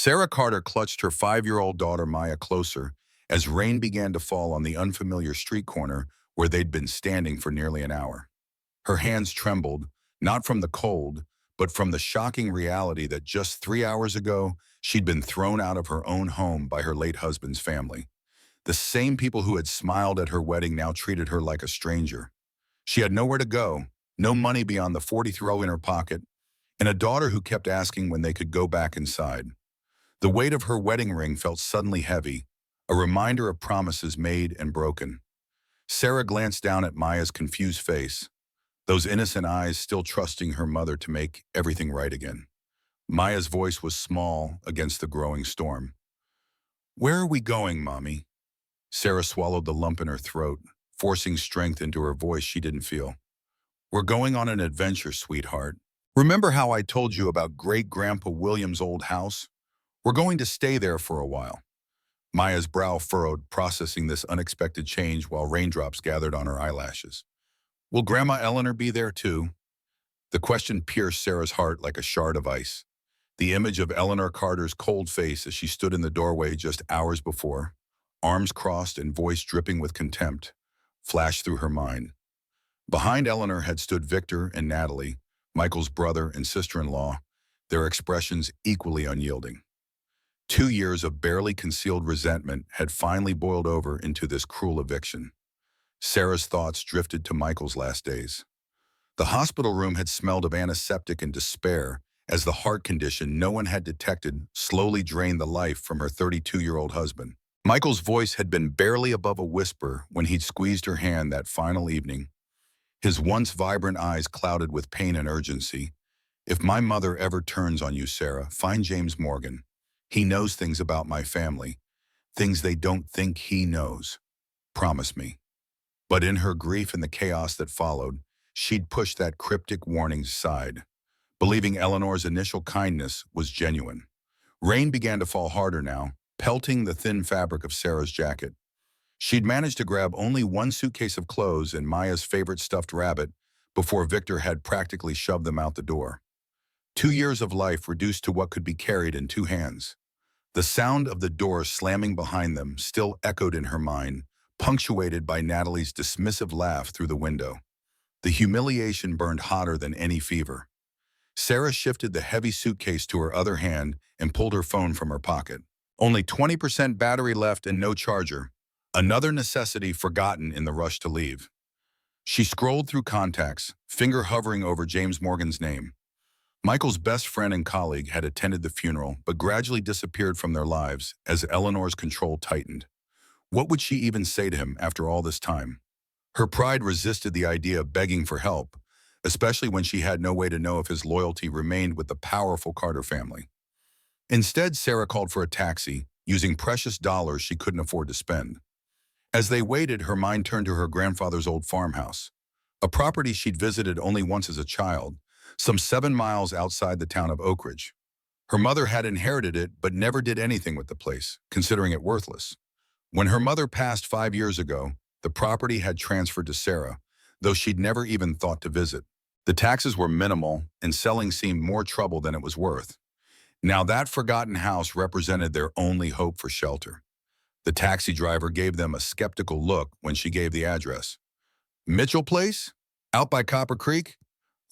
Sarah Carter clutched her 5-year-old daughter Maya closer as rain began to fall on the unfamiliar street corner where they'd been standing for nearly an hour. Her hands trembled, not from the cold, but from the shocking reality that just 3 hours ago, she'd been thrown out of her own home by her late husband's family. The same people who had smiled at her wedding now treated her like a stranger. She had nowhere to go, no money beyond the 43 in her pocket, and a daughter who kept asking when they could go back inside. The weight of her wedding ring felt suddenly heavy, a reminder of promises made and broken. Sarah glanced down at Maya's confused face, those innocent eyes still trusting her mother to make everything right again. Maya's voice was small against the growing storm. "Where are we going, Mommy?" Sarah swallowed the lump in her throat, forcing strength into her voice she didn't feel. "We're going on an adventure, sweetheart. Remember how I told you about Great-Grandpa William's old house? We're going to stay there for a while." Maya's brow furrowed, processing this unexpected change while raindrops gathered on her eyelashes. "Will Grandma Eleanor be there too?" The question pierced Sarah's heart like a shard of ice. The image of Eleanor Carter's cold face as she stood in the doorway just hours before, arms crossed and voice dripping with contempt, flashed through her mind. Behind Eleanor had stood Victor and Natalie, Michael's brother and sister-in-law, their expressions equally unyielding. 2 years of barely concealed resentment had finally boiled over into this cruel eviction. Sarah's thoughts drifted to Michael's last days. The hospital room had smelled of antiseptic and despair as the heart condition no one had detected slowly drained the life from her 32-year-old husband. Michael's voice had been barely above a whisper when he'd squeezed her hand that final evening, his once vibrant eyes clouded with pain and urgency. "If my mother ever turns on you, Sarah, find James Morgan. He knows things about my family, things they don't think he knows. Promise me." But in her grief and the chaos that followed, she'd pushed that cryptic warning aside, believing Eleanor's initial kindness was genuine. Rain began to fall harder now, pelting the thin fabric of Sarah's jacket. She'd managed to grab only one suitcase of clothes and Maya's favorite stuffed rabbit before Victor had practically shoved them out the door. 2 years of life reduced to what could be carried in two hands. The sound of the door slamming behind them still echoed in her mind, punctuated by Natalie's dismissive laugh through the window. The humiliation burned hotter than any fever. Sarah shifted the heavy suitcase to her other hand and pulled her phone from her pocket. Only 20% battery left and no charger, another necessity forgotten in the rush to leave. She scrolled through contacts, finger hovering over James Morgan's name. Michael's best friend and colleague had attended the funeral but gradually disappeared from their lives as Eleanor's control tightened. What would she even say to him after all this time? Her pride resisted the idea of begging for help, especially when she had no way to know if his loyalty remained with the powerful Carter family. Instead, Sarah called for a taxi, using precious dollars she couldn't afford to spend. As they waited, her mind turned to her grandfather's old farmhouse, a property she'd visited only once as a child, some 7 miles outside the town of Oak Ridge. Her mother had inherited it but never did anything with the place, considering it worthless. When her mother passed 5 years ago, the property had transferred to Sarah, though she'd never even thought to visit. The taxes were minimal, and selling seemed more trouble than it was worth. Now that forgotten house represented their only hope for shelter. The taxi driver gave them a skeptical look when she gave the address. "Mitchell Place? Out by Copper Creek?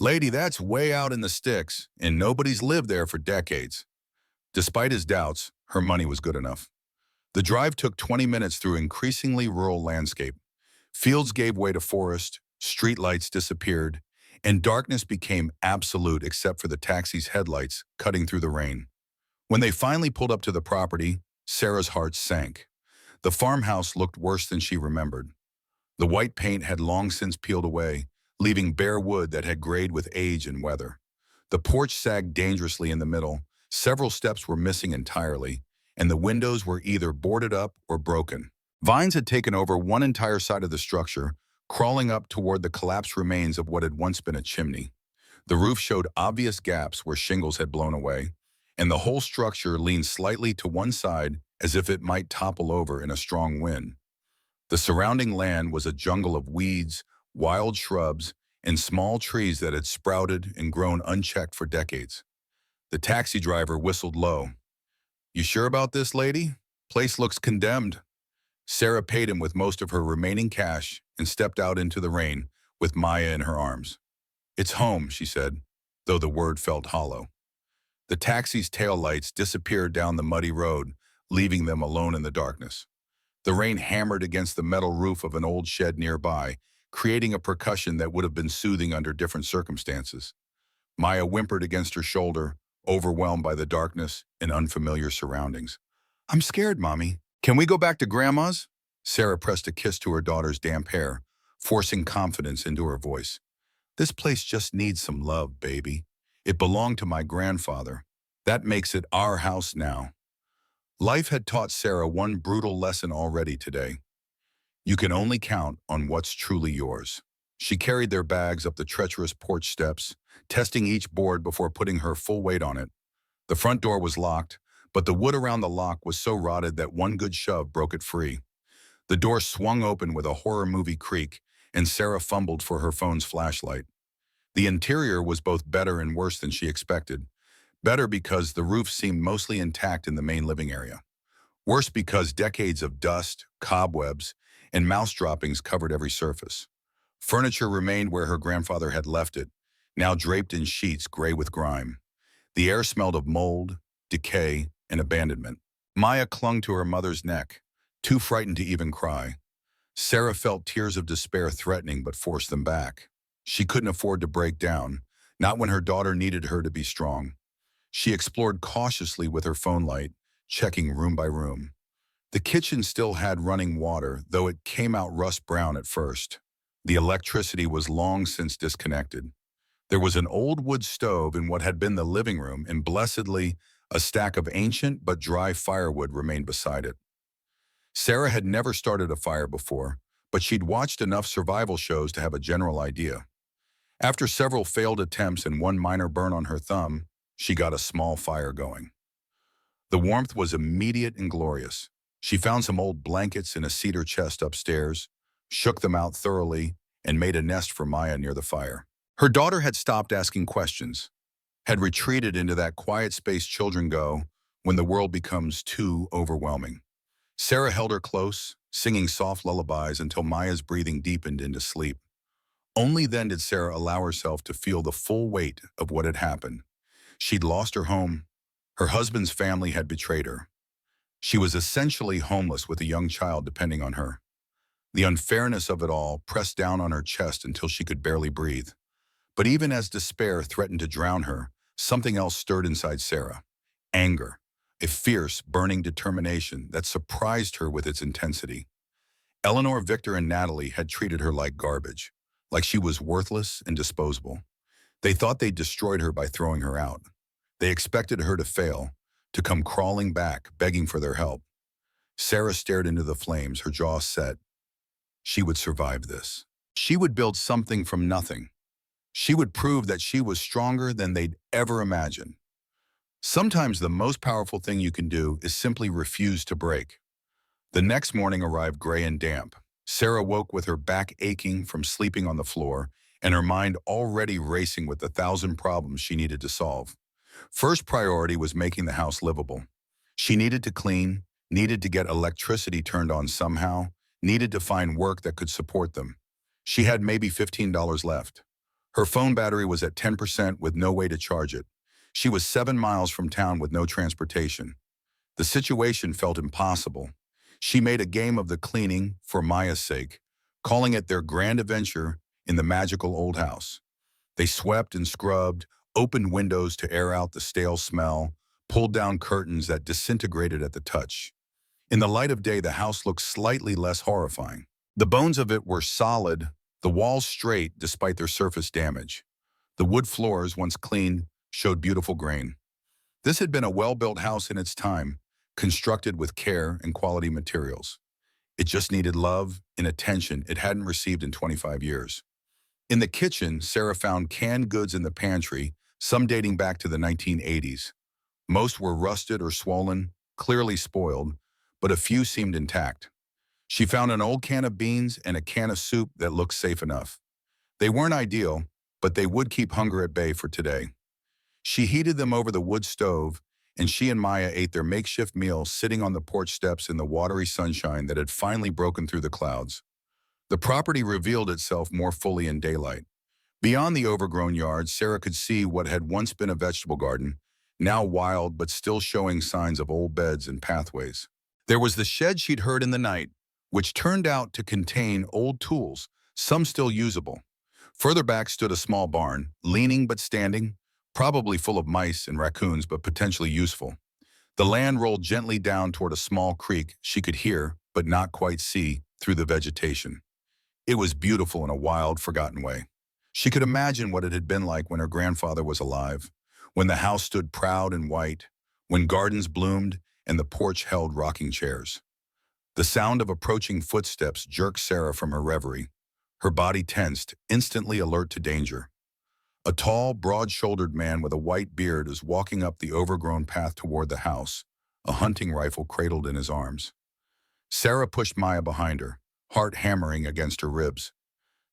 Lady, that's way out in the sticks, and nobody's lived there for decades." Despite his doubts, her money was good enough. The drive took 20 minutes through increasingly rural landscape. Fields gave way to forest, streetlights disappeared, and darkness became absolute except for the taxi's headlights cutting through the rain. When they finally pulled up to the property, Sarah's heart sank. The farmhouse looked worse than she remembered. The white paint had long since peeled away, leaving bare wood that had grayed with age and weather. The porch sagged dangerously in the middle, several steps were missing entirely, and the windows were either boarded up or broken. Vines had taken over one entire side of the structure, crawling up toward the collapsed remains of what had once been a chimney. The roof showed obvious gaps where shingles had blown away, and the whole structure leaned slightly to one side as if it might topple over in a strong wind. The surrounding land was a jungle of weeds, wild shrubs, and small trees that had sprouted and grown unchecked for decades. The taxi driver whistled low. You sure about this, lady? Place looks condemned. Sarah paid him with most of her remaining cash and stepped out into the rain with Maya in her arms. It's home, she said, though the word felt hollow. The taxi's taillights disappeared down the muddy road, leaving them alone in the darkness. The rain hammered against the metal roof of an old shed nearby, creating a percussion that would have been soothing under different circumstances. Maya whimpered against her shoulder, overwhelmed by the darkness and unfamiliar surroundings. I'm scared, Mommy. Can we go back to Grandma's? Sarah pressed a kiss to her daughter's damp hair, forcing confidence into her voice. This place just needs some love, baby. It belonged to my grandfather. That makes it our house now. Life had taught Sarah one brutal lesson already today. You can only count on what's truly yours. She carried their bags up the treacherous porch steps, testing each board before putting her full weight on it. The front door was locked, but the wood around the lock was so rotted that one good shove broke it free. The door swung open with a horror movie creak, and Sarah fumbled for her phone's flashlight. The interior was both better and worse than she expected. Better because the roof seemed mostly intact in the main living area. Worse because decades of dust, cobwebs, and mouse droppings covered every surface. Furniture remained where her grandfather had left it, now draped in sheets gray with grime. The air smelled of mold, decay, and abandonment. Maya clung to her mother's neck, too frightened to even cry. Sarah felt tears of despair threatening but forced them back. She couldn't afford to break down, not when her daughter needed her to be strong. She explored cautiously with her phone light, checking room by room. The kitchen still had running water, though it came out rust brown at first. The electricity was long since disconnected. There was an old wood stove in what had been the living room, and blessedly, a stack of ancient but dry firewood remained beside it. Sarah had never started a fire before, but she'd watched enough survival shows to have a general idea. After several failed attempts and one minor burn on her thumb, she got a small fire going. The warmth was immediate and glorious. She found some old blankets in a cedar chest upstairs, shook them out thoroughly, and made a nest for Maya near the fire. Her daughter had stopped asking questions, had retreated into that quiet space children go when the world becomes too overwhelming. Sarah held her close, singing soft lullabies until Maya's breathing deepened into sleep. Only then did Sarah allow herself to feel the full weight of what had happened. She'd lost her home. Her husband's family had betrayed her. She was essentially homeless with a young child depending on her. The unfairness of it all pressed down on her chest until she could barely breathe. But even as despair threatened to drown her, something else stirred inside Sarah. Anger, a fierce, burning determination that surprised her with its intensity. Eleanor, Victor, and Natalie had treated her like garbage, like she was worthless and disposable. They thought they'd destroyed her by throwing her out. They expected her to fail, to come crawling back, begging for their help. Sarah stared into the flames, her jaw set. She would survive this. She would build something from nothing. She would prove that she was stronger than they'd ever imagined. Sometimes the most powerful thing you can do is simply refuse to break. The next morning arrived gray and damp. Sarah woke with her back aching from sleeping on the floor and her mind already racing with 1,000 problems she needed to solve. First priority was making the house livable. She needed to clean, needed to get electricity turned on somehow, needed to find work that could support them. She had maybe $15 left. Her phone battery was at 10% with no way to charge it. She was 7 miles from town with no transportation. The situation felt impossible. She made a game of the cleaning for Maya's sake, calling it their grand adventure in the magical old house. They swept and scrubbed, opened windows to air out the stale smell, pulled down curtains that disintegrated at the touch. In the light of day, the house looked slightly less horrifying. The bones of it were solid, the walls straight despite their surface damage. The wood floors, once cleaned, showed beautiful grain. This had been a well-built house in its time, constructed with care and quality materials. It just needed love and attention it hadn't received in 25 years. In the kitchen, Sarah found canned goods in the pantry, some dating back to the 1980s. Most were rusted or swollen, clearly spoiled, but a few seemed intact. She found an old can of beans and a can of soup that looked safe enough. They weren't ideal, but they would keep hunger at bay for today. She heated them over the wood stove and she and Maya ate their makeshift meal sitting on the porch steps in the watery sunshine that had finally broken through the clouds. The property revealed itself more fully in daylight. Beyond the overgrown yard, Sarah could see what had once been a vegetable garden, now wild but still showing signs of old beds and pathways. There was the shed she'd heard in the night, which turned out to contain old tools, some still usable. Further back stood a small barn, leaning but standing, probably full of mice and raccoons but potentially useful. The land rolled gently down toward a small creek she could hear, but not quite see, through the vegetation. It was beautiful in a wild, forgotten way. She could imagine what it had been like when her grandfather was alive, when the house stood proud and white, when gardens bloomed and the porch held rocking chairs. The sound of approaching footsteps jerked Sarah from her reverie. Her body tensed, instantly alert to danger. A tall, broad-shouldered man with a white beard is walking up the overgrown path toward the house, a hunting rifle cradled in his arms. Sarah pushed Maya behind her, heart hammering against her ribs.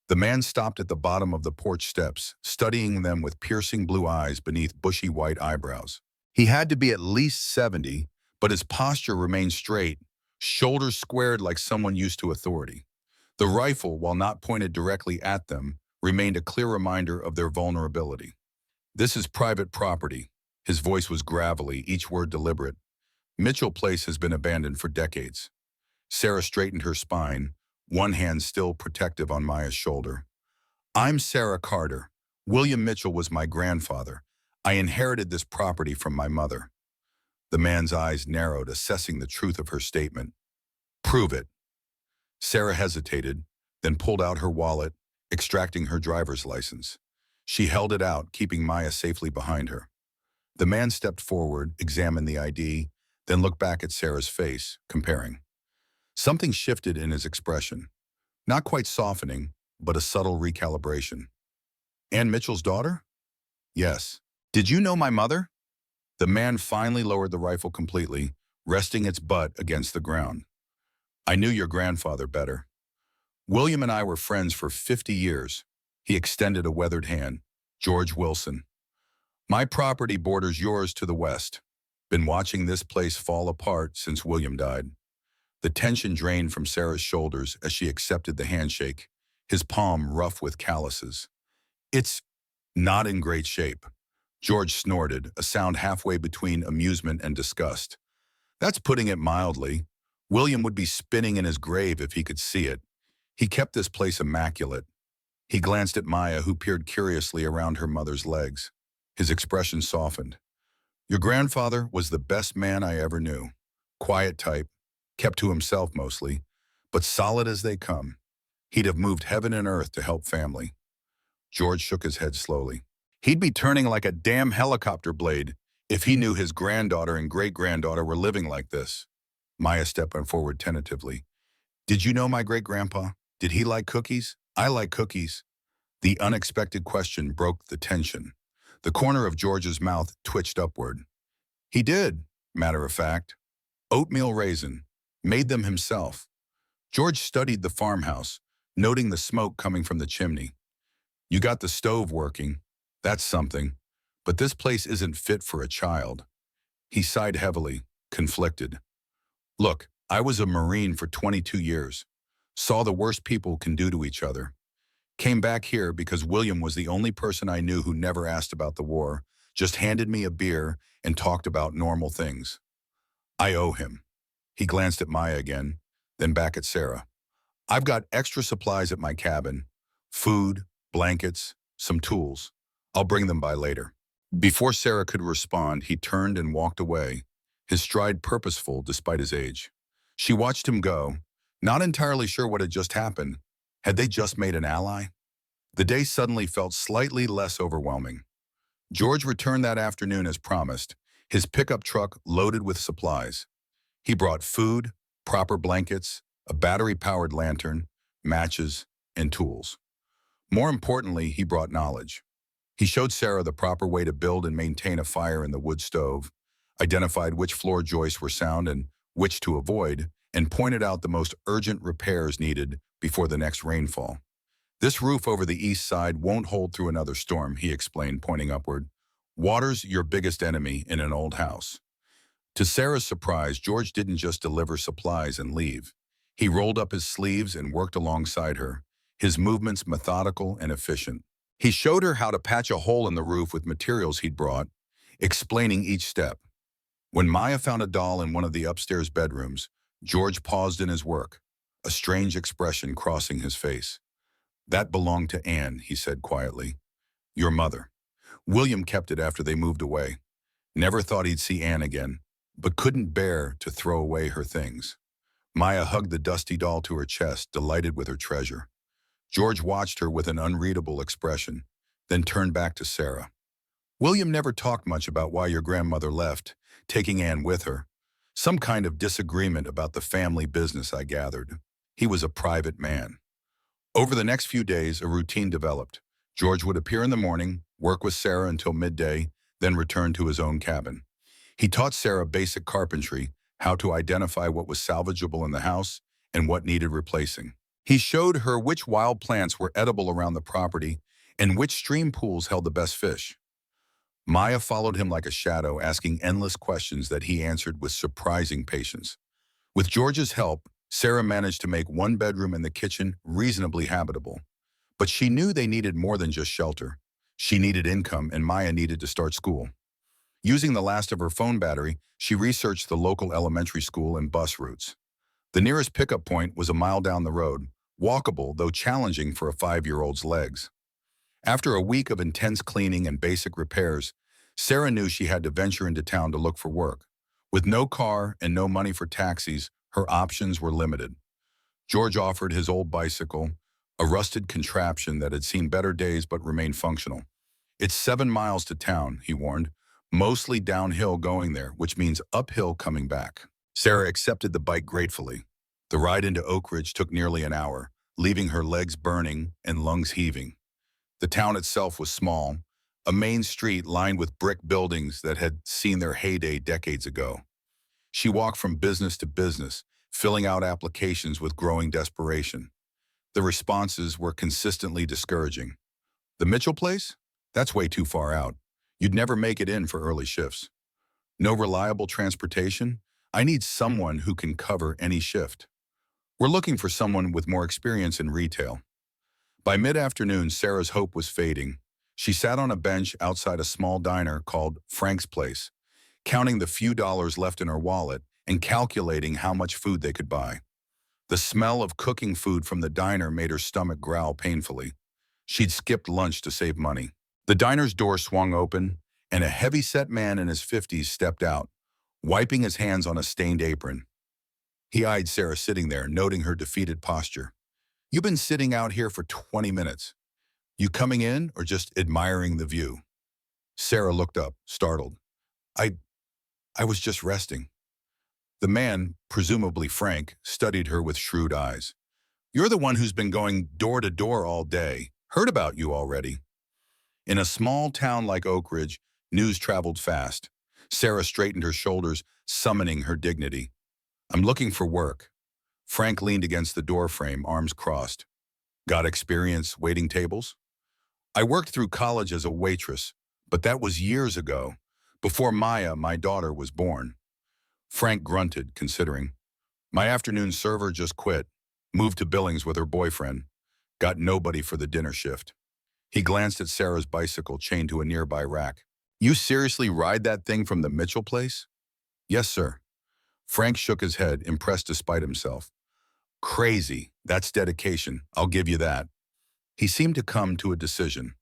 The man stopped at the bottom of the porch steps, studying them with piercing blue eyes beneath bushy white eyebrows. He had to be at least 70, but his posture remained straight, shoulders squared like someone used to authority. The rifle, while not pointed directly at them, remained a clear reminder of their vulnerability. "This is private property." His voice was gravelly, each word deliberate. "Mitchell Place has been abandoned for decades." Sarah straightened her spine, one hand still protective on Maya's shoulder. "I'm Sarah Carter. William Mitchell was my grandfather. I inherited this property from my mother." The man's eyes narrowed, assessing the truth of her statement. "Prove it." Sarah hesitated, then pulled out her wallet, extracting her driver's license. She held it out, keeping Maya safely behind her. The man stepped forward, examined the ID, then looked back at Sarah's face, comparing. Something shifted in his expression. Not quite softening, but a subtle recalibration. "Ann Mitchell's daughter?" "Yes." "Did you know my mother?" The man finally lowered the rifle completely, resting its butt against the ground. "I knew your grandfather better. William and I were friends for 50 years. He extended a weathered hand. "George Wilson. My property borders yours to the west. Been watching this place fall apart since William died." The tension drained from Sarah's shoulders as she accepted the handshake, his palm rough with calluses. "It's not in great shape." George snorted, a sound halfway between amusement and disgust. "That's putting it mildly. William would be spinning in his grave if he could see it. He kept this place immaculate." He glanced at Maya, who peered curiously around her mother's legs. His expression softened. "Your grandfather was the best man I ever knew. Quiet type, kept to himself mostly, but solid as they come. He'd have moved heaven and earth to help family." George shook his head slowly. "He'd be turning like a damn helicopter blade if he knew his granddaughter and great-granddaughter were living like this." Maya stepped forward tentatively. "Did you know my great-grandpa? Did he like cookies? I like cookies." The unexpected question broke the tension. The corner of George's mouth twitched upward. "He did, matter of fact. Oatmeal raisin. Made them himself." George studied the farmhouse, noting the smoke coming from the chimney. "You got the stove working. That's something. But this place isn't fit for a child." He sighed heavily, conflicted. "Look, I was a Marine for 22 years. Saw the worst people can do to each other. Came back here because William was the only person I knew who never asked about the war, just handed me a beer and talked about normal things. I owe him." He glanced at Maya again, then back at Sarah. "I've got extra supplies at my cabin. Food, blankets, some tools. I'll bring them by later." Before Sarah could respond, he turned and walked away, his stride purposeful despite his age. She watched him go, not entirely sure what had just happened. Had they just made an ally? The day suddenly felt slightly less overwhelming. George returned that afternoon as promised, his pickup truck loaded with supplies. He brought food, proper blankets, a battery-powered lantern, matches, and tools. More importantly, he brought knowledge. He showed Sarah the proper way to build and maintain a fire in the wood stove, identified which floor joists were sound and which to avoid, and pointed out the most urgent repairs needed before the next rainfall. "This roof over the east side won't hold through another storm," he explained, pointing upward. "Water's your biggest enemy in an old house. To Sarah's surprise, George didn't just deliver supplies and leave. He rolled up his sleeves and worked alongside her, his movements methodical and efficient. He showed her how to patch a hole in the roof with materials he'd brought, explaining each step. When Maya found a doll in one of the upstairs bedrooms, George paused in his work, a strange expression crossing his face. "That belonged to Anne," he said quietly. "Your mother." William kept it after they moved away. Never thought he'd see Anne again, but couldn't bear to throw away her things. Maya hugged the dusty doll to her chest, delighted with her treasure. George watched her with an unreadable expression, then turned back to Sarah. "William never talked much about why your grandmother left, taking Anne with her. Some kind of disagreement about the family business, I gathered. He was a private man." Over the next few days, a routine developed. George would appear in the morning, work with Sarah until midday, then return to his own cabin. He taught Sarah basic carpentry, how to identify what was salvageable in the house and what needed replacing. He showed her which wild plants were edible around the property and which stream pools held the best fish. Maya followed him like a shadow, asking endless questions that he answered with surprising patience. With George's help, Sarah managed to make one bedroom and the kitchen reasonably habitable. But she knew they needed more than just shelter. She needed income, and Maya needed to start school. Using the last of her phone battery, she researched the local elementary school and bus routes. The nearest pickup point was a mile down the road, walkable though challenging for a 5-year-old's legs. After a week of intense cleaning and basic repairs, Sarah knew she had to venture into town to look for work. With no car and no money for taxis, her options were limited. George offered his old bicycle, a rusted contraption that had seen better days but remained functional. "It's 7 miles to town," he warned, "mostly downhill going there, which means uphill coming back." Sarah accepted the bike gratefully. The ride into Oak Ridge took nearly an hour, leaving her legs burning and lungs heaving. The town itself was small, a main street lined with brick buildings that had seen their heyday decades ago. She walked from business to business, filling out applications with growing desperation. The responses were consistently discouraging. "The Mitchell place? That's way too far out. You'd never make it in for early shifts." "No reliable transportation? I need someone who can cover any shift." "We're looking for someone with more experience in retail." By mid-afternoon, Sarah's hope was fading. She sat on a bench outside a small diner called Frank's Place, counting the few dollars left in her wallet and calculating how much food they could buy. The smell of cooking food from the diner made her stomach growl painfully. She'd skipped lunch to save money. The diner's door swung open, and a heavy-set man in his 50s stepped out, wiping his hands on a stained apron. He eyed Sarah sitting there, noting her defeated posture. "You've been sitting out here for 20 minutes. You coming in or just admiring the view?" Sarah looked up, startled. I I was just resting." The man, presumably Frank, studied her with shrewd eyes. "You're the one who's been going door to door all day. Heard about you already." In a small town like Oak Ridge, news traveled fast. Sarah straightened her shoulders, summoning her dignity. "I'm looking for work." Frank leaned against the doorframe, arms crossed. "Got experience waiting tables?" "I worked through college as a waitress, but that was years ago, before Maya, my daughter, was born." Frank grunted, considering. "My afternoon server just quit, moved to Billings with her boyfriend. Got nobody for the dinner shift." He glanced at Sarah's bicycle chained to a nearby rack. "You seriously ride that thing from the Mitchell place?" "Yes, sir." Frank shook his head, impressed despite himself. "Crazy. That's dedication. I'll give you that." He seemed to come to a decision.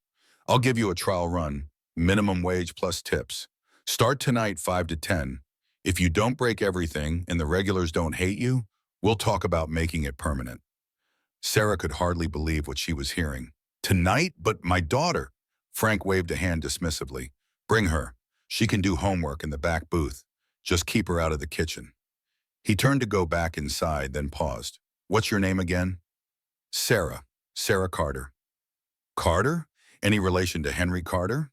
"I'll give you a trial run, minimum wage plus tips. Start tonight 5 to 10. If you don't break everything and the regulars don't hate you, we'll talk about making it permanent." Sarah could hardly believe what she was hearing. "Tonight? But my daughter." Frank waved a hand dismissively. "Bring her. She can do homework in the back booth. Just keep her out of the kitchen." He turned to go back inside, then paused. "What's your name again?" "Sarah. Sarah Carter." "Carter? Any relation to Henry Carter?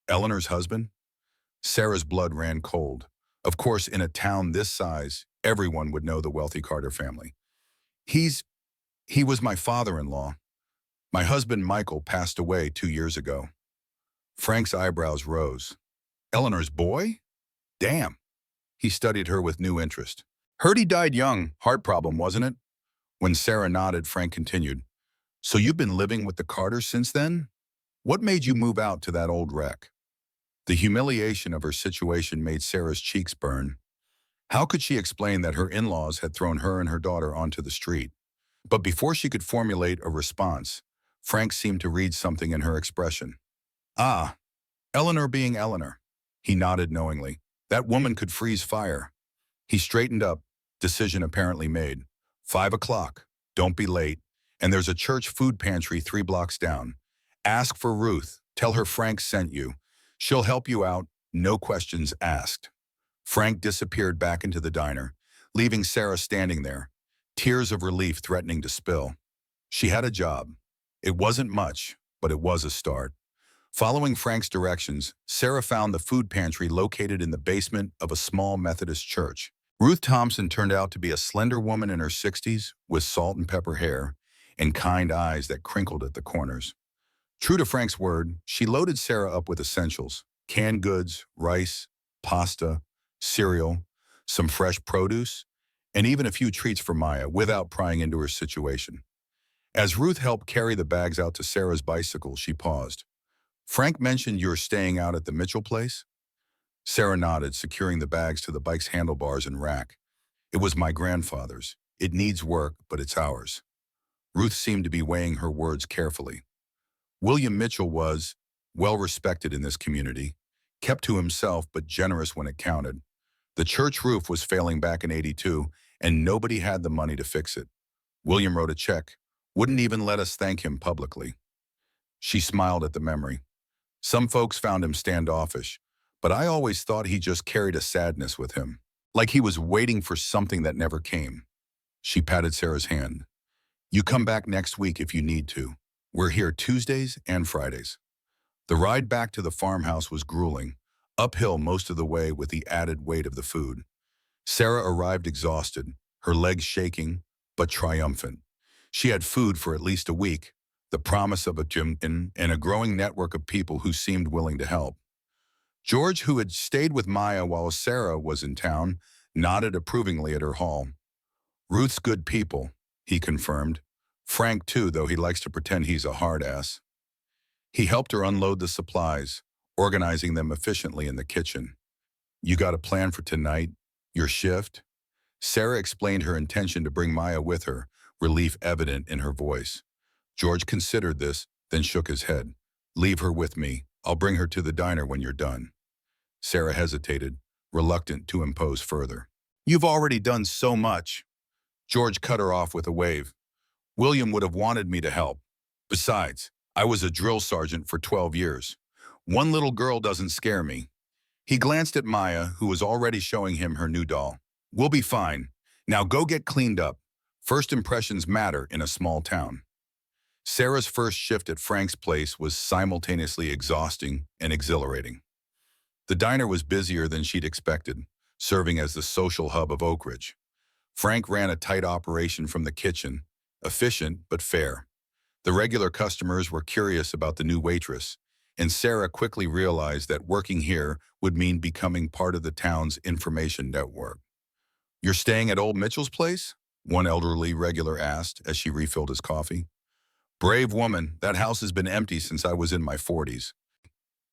Eleanor's husband?" Sarah's blood ran cold. Of course, in a town this size, everyone would know the wealthy Carter family. He was my father-in-law. My husband, Michael, passed away 2 years ago." Frank's eyebrows rose. "Eleanor's boy? Damn." He studied her with new interest. Heard he died young. Heart problem, wasn't it? When Sarah nodded, Frank continued. So you've been living with the Carters since then? What made you move out to that old wreck? The humiliation of her situation made Sarah's cheeks burn. How could she explain that her in-laws had thrown her and her daughter onto the street? But before she could formulate a response, Frank seemed to read something in her expression. Ah, Eleanor being Eleanor. He nodded knowingly. That woman could freeze fire. He straightened up, decision apparently made. 5 o'clock. Don't be late. And there's a church food pantry 3 blocks down. Ask for Ruth. Tell her Frank sent you. She'll help you out, no questions asked. Frank disappeared back into the diner, leaving Sarah standing there, tears of relief threatening to spill. She had a job. It wasn't much, but it was a start. Following Frank's directions, Sarah found the food pantry located in the basement of a small Methodist church. Ruth Thompson turned out to be a slender woman in her 60s with salt and pepper hair and kind eyes that crinkled at the corners. True to Frank's word, she loaded Sarah up with essentials, canned goods, rice, pasta, cereal, some fresh produce, and even a few treats for Maya without prying into her situation. As Ruth helped carry the bags out to Sarah's bicycle, she paused. Frank mentioned you're staying out at the Mitchell place? Sarah nodded, securing the bags to the bike's handlebars and rack. It was my grandfather's. It needs work, but it's ours. Ruth seemed to be weighing her words carefully. William Mitchell was well respected in this community, kept to himself but generous when it counted. The church roof was failing back in '82, and nobody had the money to fix it. William wrote a check, wouldn't even let us thank him publicly. She smiled at the memory. Some folks found him standoffish, but I always thought he just carried a sadness with him, like he was waiting for something that never came. She patted Sarah's hand. You come back next week if you need to. We're here Tuesdays and Fridays. The ride back to the farmhouse was grueling, uphill most of the way with the added weight of the food. Sarah arrived exhausted, her legs shaking, but triumphant. She had food for at least a week, the promise of a gym and a growing network of people who seemed willing to help. George, who had stayed with Maya while Sarah was in town, nodded approvingly at her haul. Ruth's good people, he confirmed. Frank, too, though he likes to pretend he's a hard ass. He helped her unload the supplies, organizing them efficiently in the kitchen. You got a plan for tonight? Your shift? Sarah explained her intention to bring Maya with her, relief evident in her voice. George considered this, then shook his head. Leave her with me. I'll bring her to the diner when you're done. Sarah hesitated, reluctant to impose further. You've already done so much. George cut her off with a wave. William would have wanted me to help. Besides, I was a drill sergeant for 12 years. One little girl doesn't scare me. He glanced at Maya, who was already showing him her new doll. We'll be fine. Now go get cleaned up. First impressions matter in a small town. Sarah's first shift at Frank's place was simultaneously exhausting and exhilarating. The diner was busier than she'd expected, serving as the social hub of Oak Ridge. Frank ran a tight operation from the kitchen, efficient but fair. The regular customers were curious about the new waitress, and Sarah quickly realized that working here would mean becoming part of the town's information network. You're staying at old Mitchell's place? One elderly regular asked as she refilled his coffee. Brave woman, that house has been empty since I was in my 40s.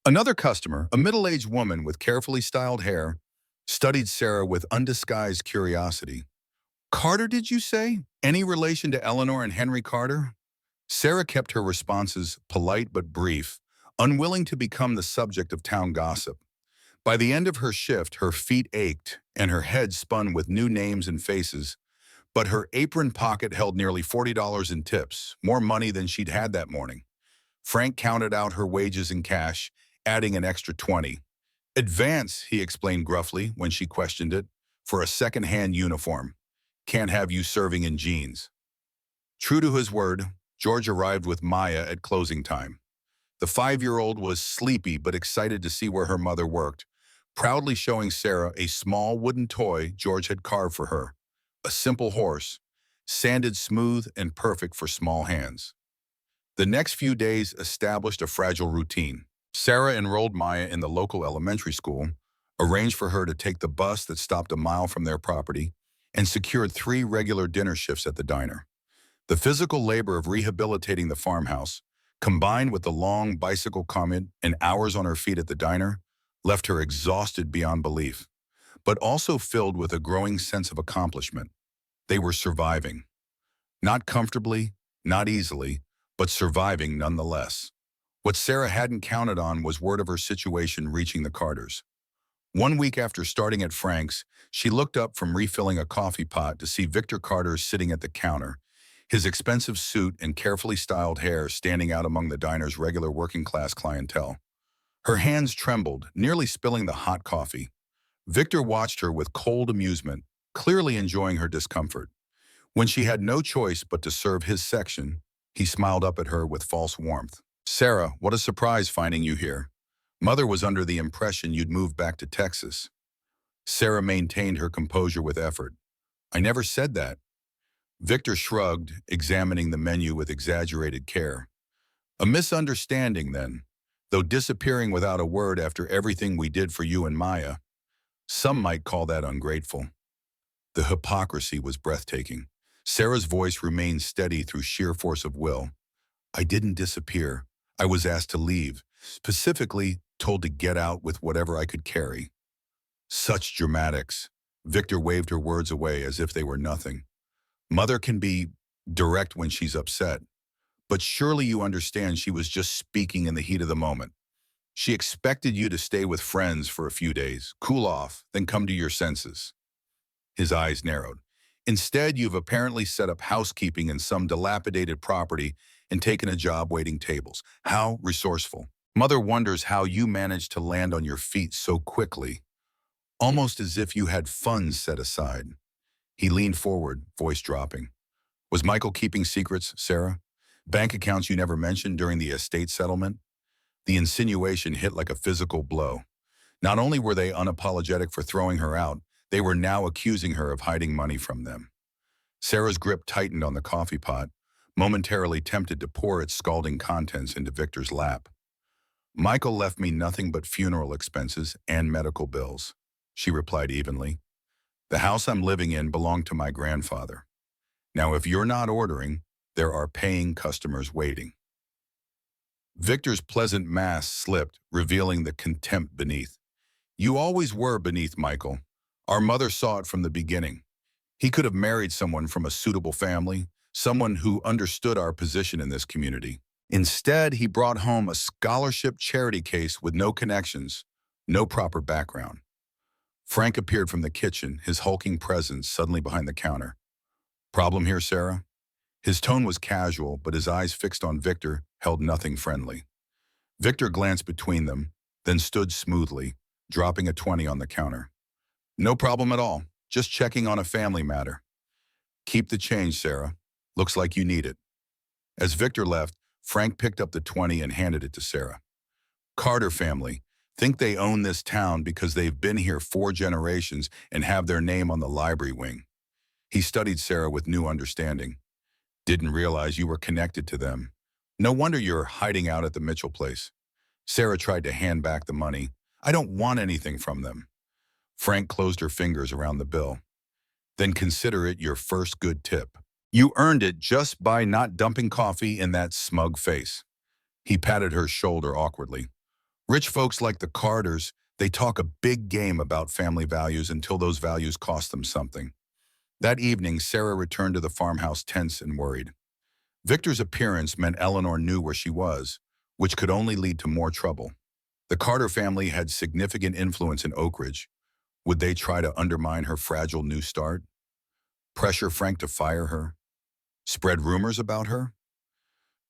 Another customer, a middle-aged woman with carefully styled hair, studied Sarah with undisguised curiosity. Carter, did you say? Any relation to Eleanor and Henry Carter? Sarah kept her responses polite but brief, unwilling to become the subject of town gossip. By the end of her shift, her feet ached and her head spun with new names and faces, but her apron pocket held nearly $40 in tips, more money than she'd had that morning. Frank counted out her wages in cash, adding an extra 20. Advance, he explained gruffly when she questioned it, for a second-hand uniform. Can't have you serving in jeans. True to his word, George arrived with Maya at closing time. The 5-year-old was sleepy but excited to see where her mother worked, proudly showing Sarah a small wooden toy George had carved for her. A simple horse, sanded smooth and perfect for small hands. The next few days established a fragile routine. Sarah enrolled Maya in the local elementary school, arranged for her to take the bus that stopped a mile from their property, and secured 3 regular dinner shifts at the diner. The physical labor of rehabilitating the farmhouse, combined with the long bicycle commute and hours on her feet at the diner, left her exhausted beyond belief, but also filled with a growing sense of accomplishment. They were surviving. Not comfortably, not easily, but surviving nonetheless. What Sarah hadn't counted on was word of her situation reaching the Carters. 1 week after starting at Frank's, she looked up from refilling a coffee pot to see Victor Carter sitting at the counter, his expensive suit and carefully styled hair standing out among the diner's regular working-class clientele. Her hands trembled, nearly spilling the hot coffee. Victor watched her with cold amusement, clearly enjoying her discomfort. When she had no choice but to serve his section, he smiled up at her with false warmth. "Sarah, what a surprise finding you here. Mother was under the impression you'd moved back to Texas." Sarah maintained her composure with effort. "I never said that." Victor shrugged, examining the menu with exaggerated care. "A misunderstanding, then, though disappearing without a word after everything we did for you and Maya. Some might call that ungrateful." The hypocrisy was breathtaking. Sarah's voice remained steady through sheer force of will. "I didn't disappear. I was asked to leave, specifically told to get out with whatever I could carry." Such dramatics. Victor waved her words away as if they were nothing. "Mother can be direct when she's upset, but surely you understand she was just speaking in the heat of the moment. She expected you to stay with friends for a few days, cool off, then come to your senses." His eyes narrowed. "Instead, you've apparently set up housekeeping in some dilapidated property and taken a job waiting tables. How resourceful. Mother wonders how you managed to land on your feet so quickly, almost as if you had funds set aside." He leaned forward, voice dropping. "Was Michael keeping secrets, Sarah? Bank accounts you never mentioned during the estate settlement?" The insinuation hit like a physical blow. Not only were they unapologetic for throwing her out, they were now accusing her of hiding money from them. Sarah's grip tightened on the coffee pot, momentarily tempted to pour its scalding contents into Victor's lap. "Michael left me nothing but funeral expenses and medical bills," she replied evenly. "The house I'm living in belonged to my grandfather. Now, if you're not ordering, there are paying customers waiting." Victor's pleasant mask slipped, revealing the contempt beneath. "You always were beneath Michael. Our mother saw it from the beginning. He could have married someone from a suitable family, someone who understood our position in this community. Instead, he brought home a scholarship charity case with no connections, no proper background." Frank appeared from the kitchen, his hulking presence suddenly behind the counter. "Problem here, Sarah?" His tone was casual, but his eyes fixed on Victor held nothing friendly. Victor glanced between them, then stood smoothly, dropping a 20 on the counter. "No problem at all. Just checking on a family matter." "Keep the change, Sarah. Looks like you need it." As Victor left, Frank picked up the 20 and handed it to Sarah. "Carter family. Think they own this town because they've been here 4 generations and have their name on the library wing." He studied Sarah with new understanding. "Didn't realize you were connected to them. No wonder you're hiding out at the Mitchell place." Sarah tried to hand back the money. "I don't want anything from them." Frank closed her fingers around the bill. "Then consider it your first good tip. You earned it just by not dumping coffee in that smug face." He patted her shoulder awkwardly. "Rich folks like the Carters, they talk a big game about family values until those values cost them something." That evening, Sarah returned to the farmhouse tense and worried. Victor's appearance meant Eleanor knew where she was, which could only lead to more trouble. The Carter family had significant influence in Oak Ridge. Would they try to undermine her fragile new start? Pressure Frank to fire her? Spread rumors about her?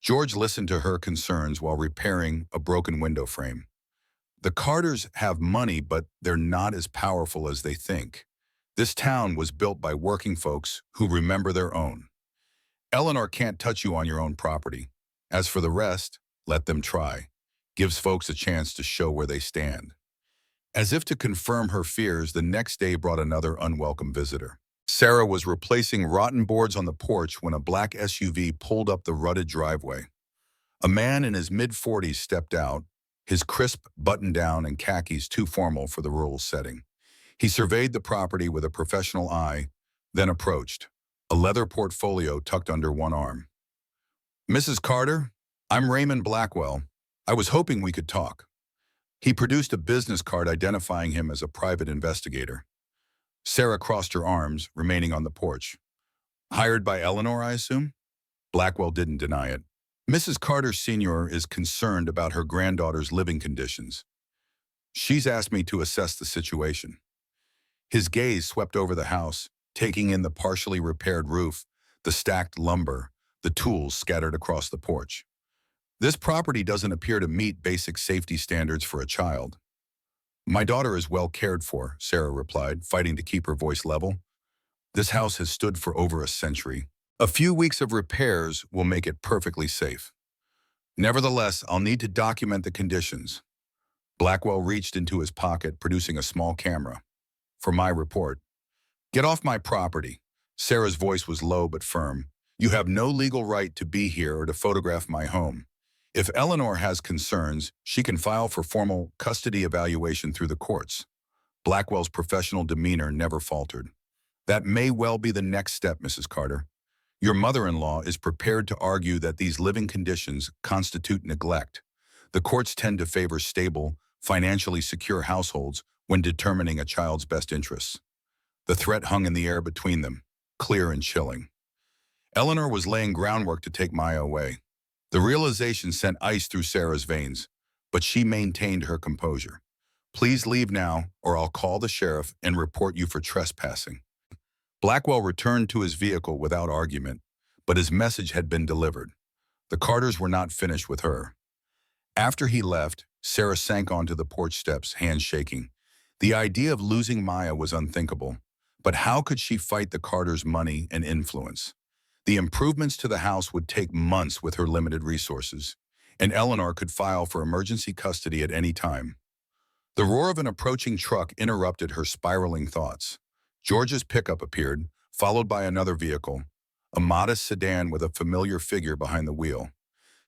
George listened to her concerns while repairing a broken window frame. "The Carters have money, but they're not as powerful as they think. This town was built by working folks who remember their own. Eleanor can't touch you on your own property. As for the rest, let them try." Gives folks a chance to show where they stand. As if to confirm her fears, the next day brought another unwelcome visitor. Sarah was replacing rotten boards on the porch when a black SUV pulled up the rutted driveway. A man in his mid-40s stepped out, his crisp button-down and khakis too formal for the rural setting. He surveyed the property with a professional eye, then approached, a leather portfolio tucked under one arm. "Mrs. Carter, I'm Raymond Blackwell. I was hoping we could talk." He produced a business card identifying him as a private investigator. Sarah crossed her arms, remaining on the porch. "Hired by Eleanor, I assume?" Blackwell didn't deny it. "Mrs. Carter Sr. is concerned about her granddaughter's living conditions. She's asked me to assess the situation." His gaze swept over the house, taking in the partially repaired roof, the stacked lumber, the tools scattered across the porch. "This property doesn't appear to meet basic safety standards for a child." "My daughter is well cared for," Sarah replied, fighting to keep her voice level. "This house has stood for over a century. A few weeks of repairs will make it perfectly safe. Nevertheless, I'll need to document the conditions." Blackwell reached into his pocket, producing a small camera. "For my report." "Get off my property." Sarah's voice was low but firm. "You have no legal right to be here or to photograph my home. If Eleanor has concerns, she can file for formal custody evaluation through the courts." Blackwell's professional demeanor never faltered. "That may well be the next step, Mrs. Carter. Your mother-in-law is prepared to argue that these living conditions constitute neglect. The courts tend to favor stable, financially secure households when determining a child's best interests." The threat hung in the air between them, clear and chilling. Eleanor was laying groundwork to take Maya away. The realization sent ice through Sarah's veins, but she maintained her composure. "Please leave now, or I'll call the sheriff and report you for trespassing." Blackwell returned to his vehicle without argument, but his message had been delivered. The Carters were not finished with her. After he left, Sarah sank onto the porch steps, hands shaking. The idea of losing Maya was unthinkable, but how could she fight the Carters' money and influence? The improvements to the house would take months with her limited resources, and Eleanor could file for emergency custody at any time. The roar of an approaching truck interrupted her spiraling thoughts. George's pickup appeared, followed by another vehicle, a modest sedan with a familiar figure behind the wheel.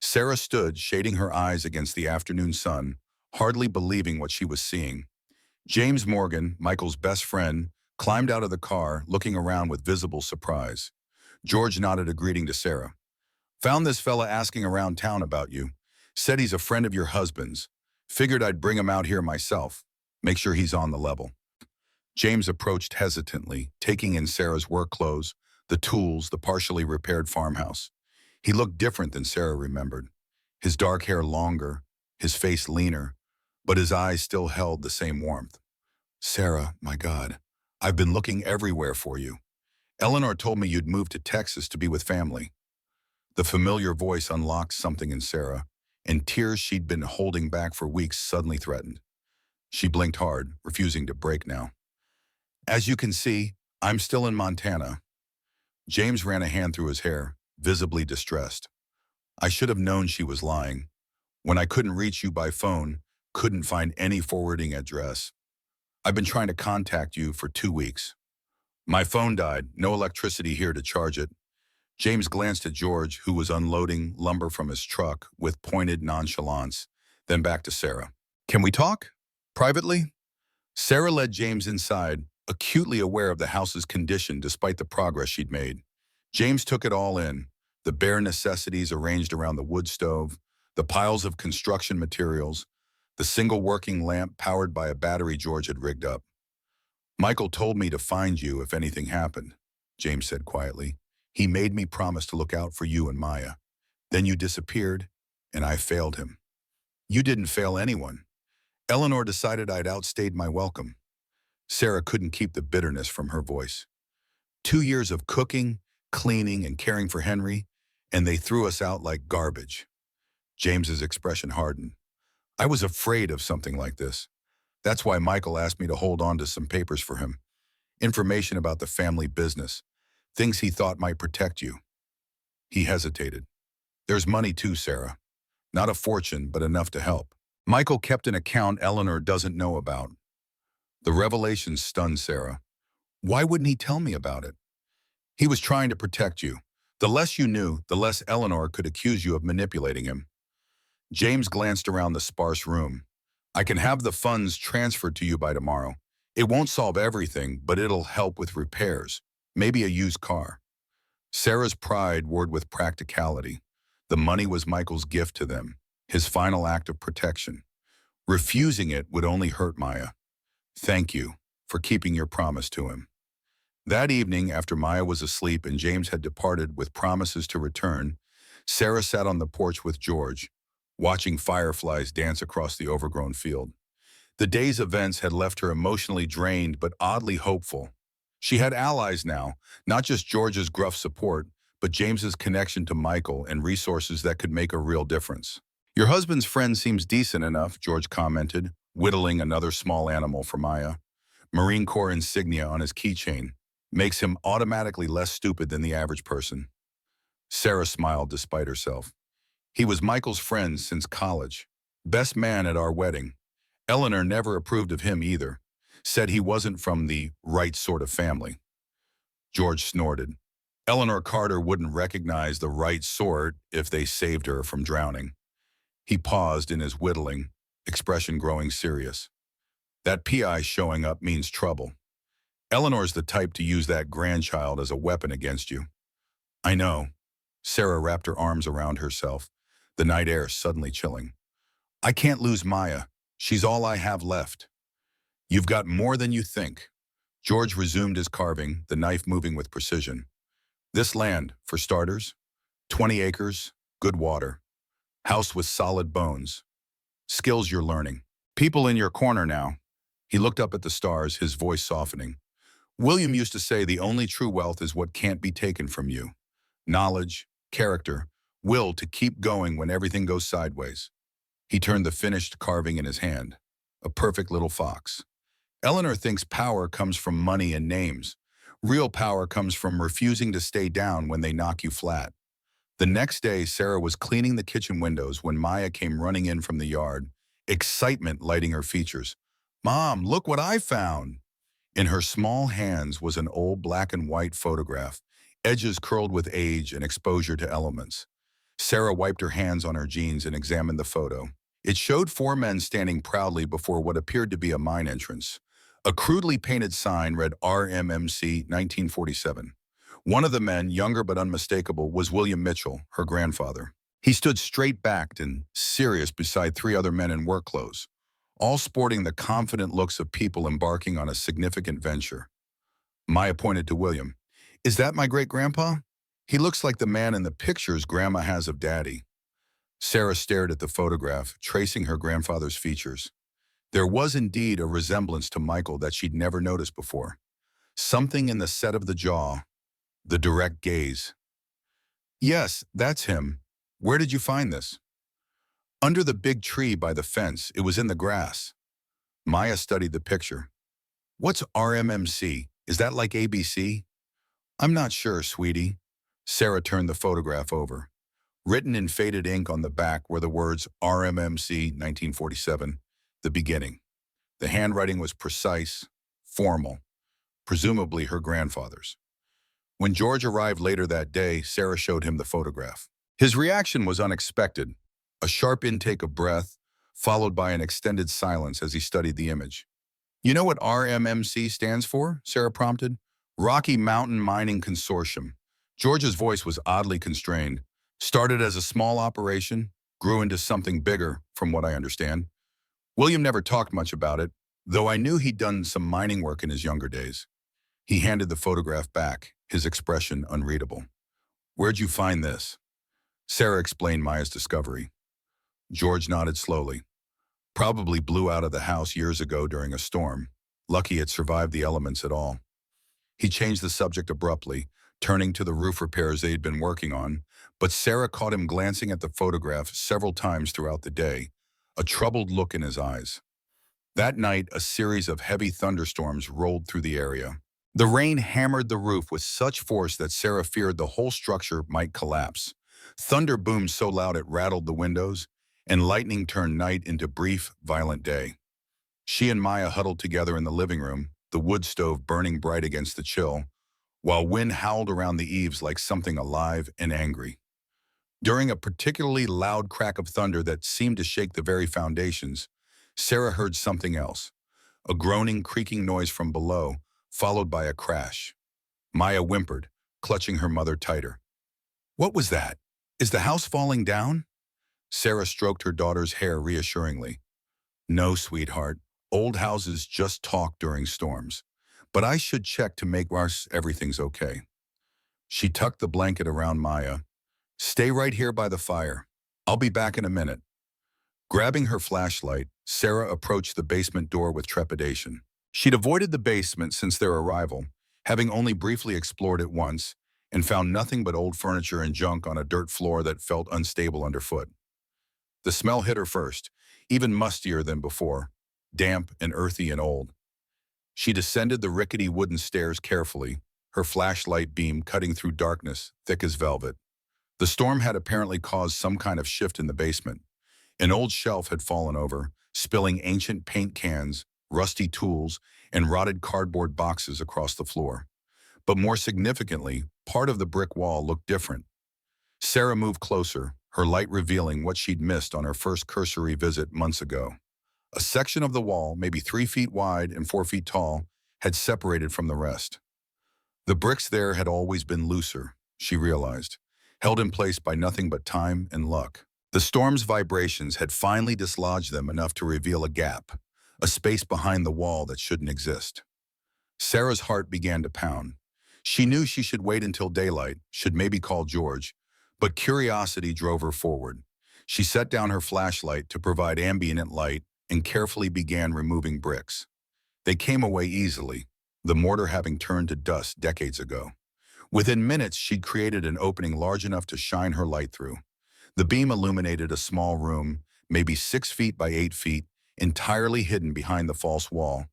Sarah stood, shading her eyes against the afternoon sun, hardly believing what she was seeing. James Morgan, Michael's best friend, climbed out of the car, looking around with visible surprise. George nodded a greeting to Sarah. "Found this fella asking around town about you. Said he's a friend of your husband's. Figured I'd bring him out here myself. Make sure he's on the level." James approached hesitantly, taking in Sarah's work clothes, the tools, the partially repaired farmhouse. He looked different than Sarah remembered. His dark hair longer, his face leaner, but his eyes still held the same warmth. "Sarah, my God, I've been looking everywhere for you. Eleanor told me you'd moved to Texas to be with family." The familiar voice unlocked something in Sarah, and tears she'd been holding back for weeks suddenly threatened. She blinked hard, refusing to break now. "As you can see, I'm still in Montana." James ran a hand through his hair, visibly distressed. "I should have known she was lying. When I couldn't reach you by phone, couldn't find any forwarding address. I've been trying to contact you for 2 weeks. My phone died, no electricity here to charge it." James glanced at George, who was unloading lumber from his truck with pointed nonchalance, then back to Sarah. "Can we talk? Privately?" Sarah led James inside, acutely aware of the house's condition despite the progress she'd made. James took it all in, the bare necessities arranged around the wood stove, the piles of construction materials, the single working lamp powered by a battery George had rigged up. "Michael told me to find you if anything happened," James said quietly. "He made me promise to look out for you and Maya. Then you disappeared, and I failed him." "You didn't fail anyone. Eleanor decided I'd outstayed my welcome." Sarah couldn't keep the bitterness from her voice. 2 years of cooking, cleaning, and caring for Henry, and they threw us out like garbage. James's expression hardened. "I was afraid of something like this. That's why Michael asked me to hold on to some papers for him. Information about the family business. Things he thought might protect you." He hesitated. "There's money too, Sarah. Not a fortune, but enough to help. Michael kept an account Eleanor doesn't know about." The revelation stunned Sarah. "Why wouldn't he tell me about it?" "He was trying to protect you. The less you knew, the less Eleanor could accuse you of manipulating him." James glanced around the sparse room. I can have the funds transferred to you by tomorrow. It won't solve everything, but it'll help with repairs. Maybe a used car. Sarah's pride warred with practicality. The money was Michael's gift to them, his final act of protection. Refusing it would only hurt Maya. Thank you for keeping your promise to him. That evening, after Maya was asleep and James had departed with promises to return, Sarah sat on the porch with George, watching fireflies dance across the overgrown field. The day's events had left her emotionally drained but oddly hopeful. She had allies now, not just George's gruff support, but James's connection to Michael and resources that could make a real difference. Your husband's friend seems decent enough, George commented, whittling another small animal for Maya. Marine Corps insignia on his keychain makes him automatically less stupid than the average person. Sarah smiled despite herself. He was Michael's friend since college. Best man at our wedding. Eleanor never approved of him either. Said he wasn't from the right sort of family. George snorted. Eleanor Carter wouldn't recognize the right sort if they saved her from drowning. He paused in his whittling, expression growing serious. That PI showing up means trouble. Eleanor's the type to use that grandchild as a weapon against you. I know. Sarah wrapped her arms around herself, the night air suddenly chilling. I can't lose Maya. She's all I have left. You've got more than you think. George resumed his carving, the knife moving with precision. This land, for starters, 20 acres, good water. House with solid bones. Skills you're learning. People in your corner now. He looked up at the stars, his voice softening. William used to say the only true wealth is what can't be taken from you. Knowledge, character, will to keep going when everything goes sideways. He turned the finished carving in his hand. A perfect little fox. Eleanor thinks power comes from money and names. Real power comes from refusing to stay down when they knock you flat. The next day, Sarah was cleaning the kitchen windows when Maya came running in from the yard, excitement lighting her features. Mom, look what I found! In her small hands was an old black and white photograph, edges curled with age and exposure to elements. Sarah wiped her hands on her jeans and examined the photo. It showed four men standing proudly before what appeared to be a mine entrance. A crudely painted sign read RMMC 1947. One of the men, younger but unmistakable, was William Mitchell, her grandfather. He stood straight-backed and serious beside three other men in work clothes, all sporting the confident looks of people embarking on a significant venture. Maya pointed to William. Is that my great-grandpa? He looks like the man in the pictures Grandma has of Daddy. Sarah stared at the photograph, tracing her grandfather's features. There was indeed a resemblance to Michael that she'd never noticed before. Something in the set of the jaw, the direct gaze. Yes, that's him. Where did you find this? Under the big tree by the fence. It was in the grass. Maya studied the picture. What's RMMC? Is that like ABC? I'm not sure, sweetie. Sarah turned the photograph over. Written in faded ink on the back were the words RMMC 1947, the beginning. The handwriting was precise, formal, presumably her grandfather's. When George arrived later that day, Sarah showed him the photograph. His reaction was unexpected, a sharp intake of breath, followed by an extended silence as he studied the image. You know what RMMC stands for? Sarah prompted. Rocky Mountain Mining Consortium. George's voice was oddly constrained. Started as a small operation, grew into something bigger, from what I understand. William never talked much about it, though I knew he'd done some mining work in his younger days. He handed the photograph back, his expression unreadable. Where'd you find this? Sarah explained Maya's discovery. George nodded slowly. Probably blew out of the house years ago during a storm. Lucky it survived the elements at all. He changed the subject abruptly, turning to the roof repairs they'd been working on, but Sarah caught him glancing at the photograph several times throughout the day, a troubled look in his eyes. That night, a series of heavy thunderstorms rolled through the area. The rain hammered the roof with such force that Sarah feared the whole structure might collapse. Thunder boomed so loud it rattled the windows, and lightning turned night into brief, violent day. She and Maya huddled together in the living room, the wood stove burning bright against the chill, while wind howled around the eaves like something alive and angry. During a particularly loud crack of thunder that seemed to shake the very foundations, Sarah heard something else, a groaning, creaking noise from below, followed by a crash. Maya whimpered, clutching her mother tighter. What was that? Is the house falling down? Sarah stroked her daughter's hair reassuringly. No, sweetheart. Old houses just talk during storms. But I should check to make sure everything's okay. She tucked the blanket around Maya. Stay right here by the fire. I'll be back in a minute. Grabbing her flashlight, Sarah approached the basement door with trepidation. She'd avoided the basement since their arrival, having only briefly explored it once, and found nothing but old furniture and junk on a dirt floor that felt unstable underfoot. The smell hit her first, even mustier than before, damp and earthy and old. She descended the rickety wooden stairs carefully, her flashlight beam cutting through darkness thick as velvet. The storm had apparently caused some kind of shift in the basement. An old shelf had fallen over, spilling ancient paint cans, rusty tools, and rotted cardboard boxes across the floor. But more significantly, part of the brick wall looked different. Sarah moved closer, her light revealing what she'd missed on her first cursory visit months ago. A section of the wall, maybe 3 feet wide and 4 feet tall, had separated from the rest. The bricks there had always been looser, she realized, held in place by nothing but time and luck. The storm's vibrations had finally dislodged them enough to reveal a gap, a space behind the wall that shouldn't exist. Sarah's heart began to pound. She knew she should wait until daylight, should maybe call George, but curiosity drove her forward. She set down her flashlight to provide ambient light and carefully began removing bricks. They came away easily, the mortar having turned to dust decades ago. Within minutes, she'd created an opening large enough to shine her light through. The beam illuminated a small room, maybe 6 feet by 8 feet, entirely hidden behind the false wall.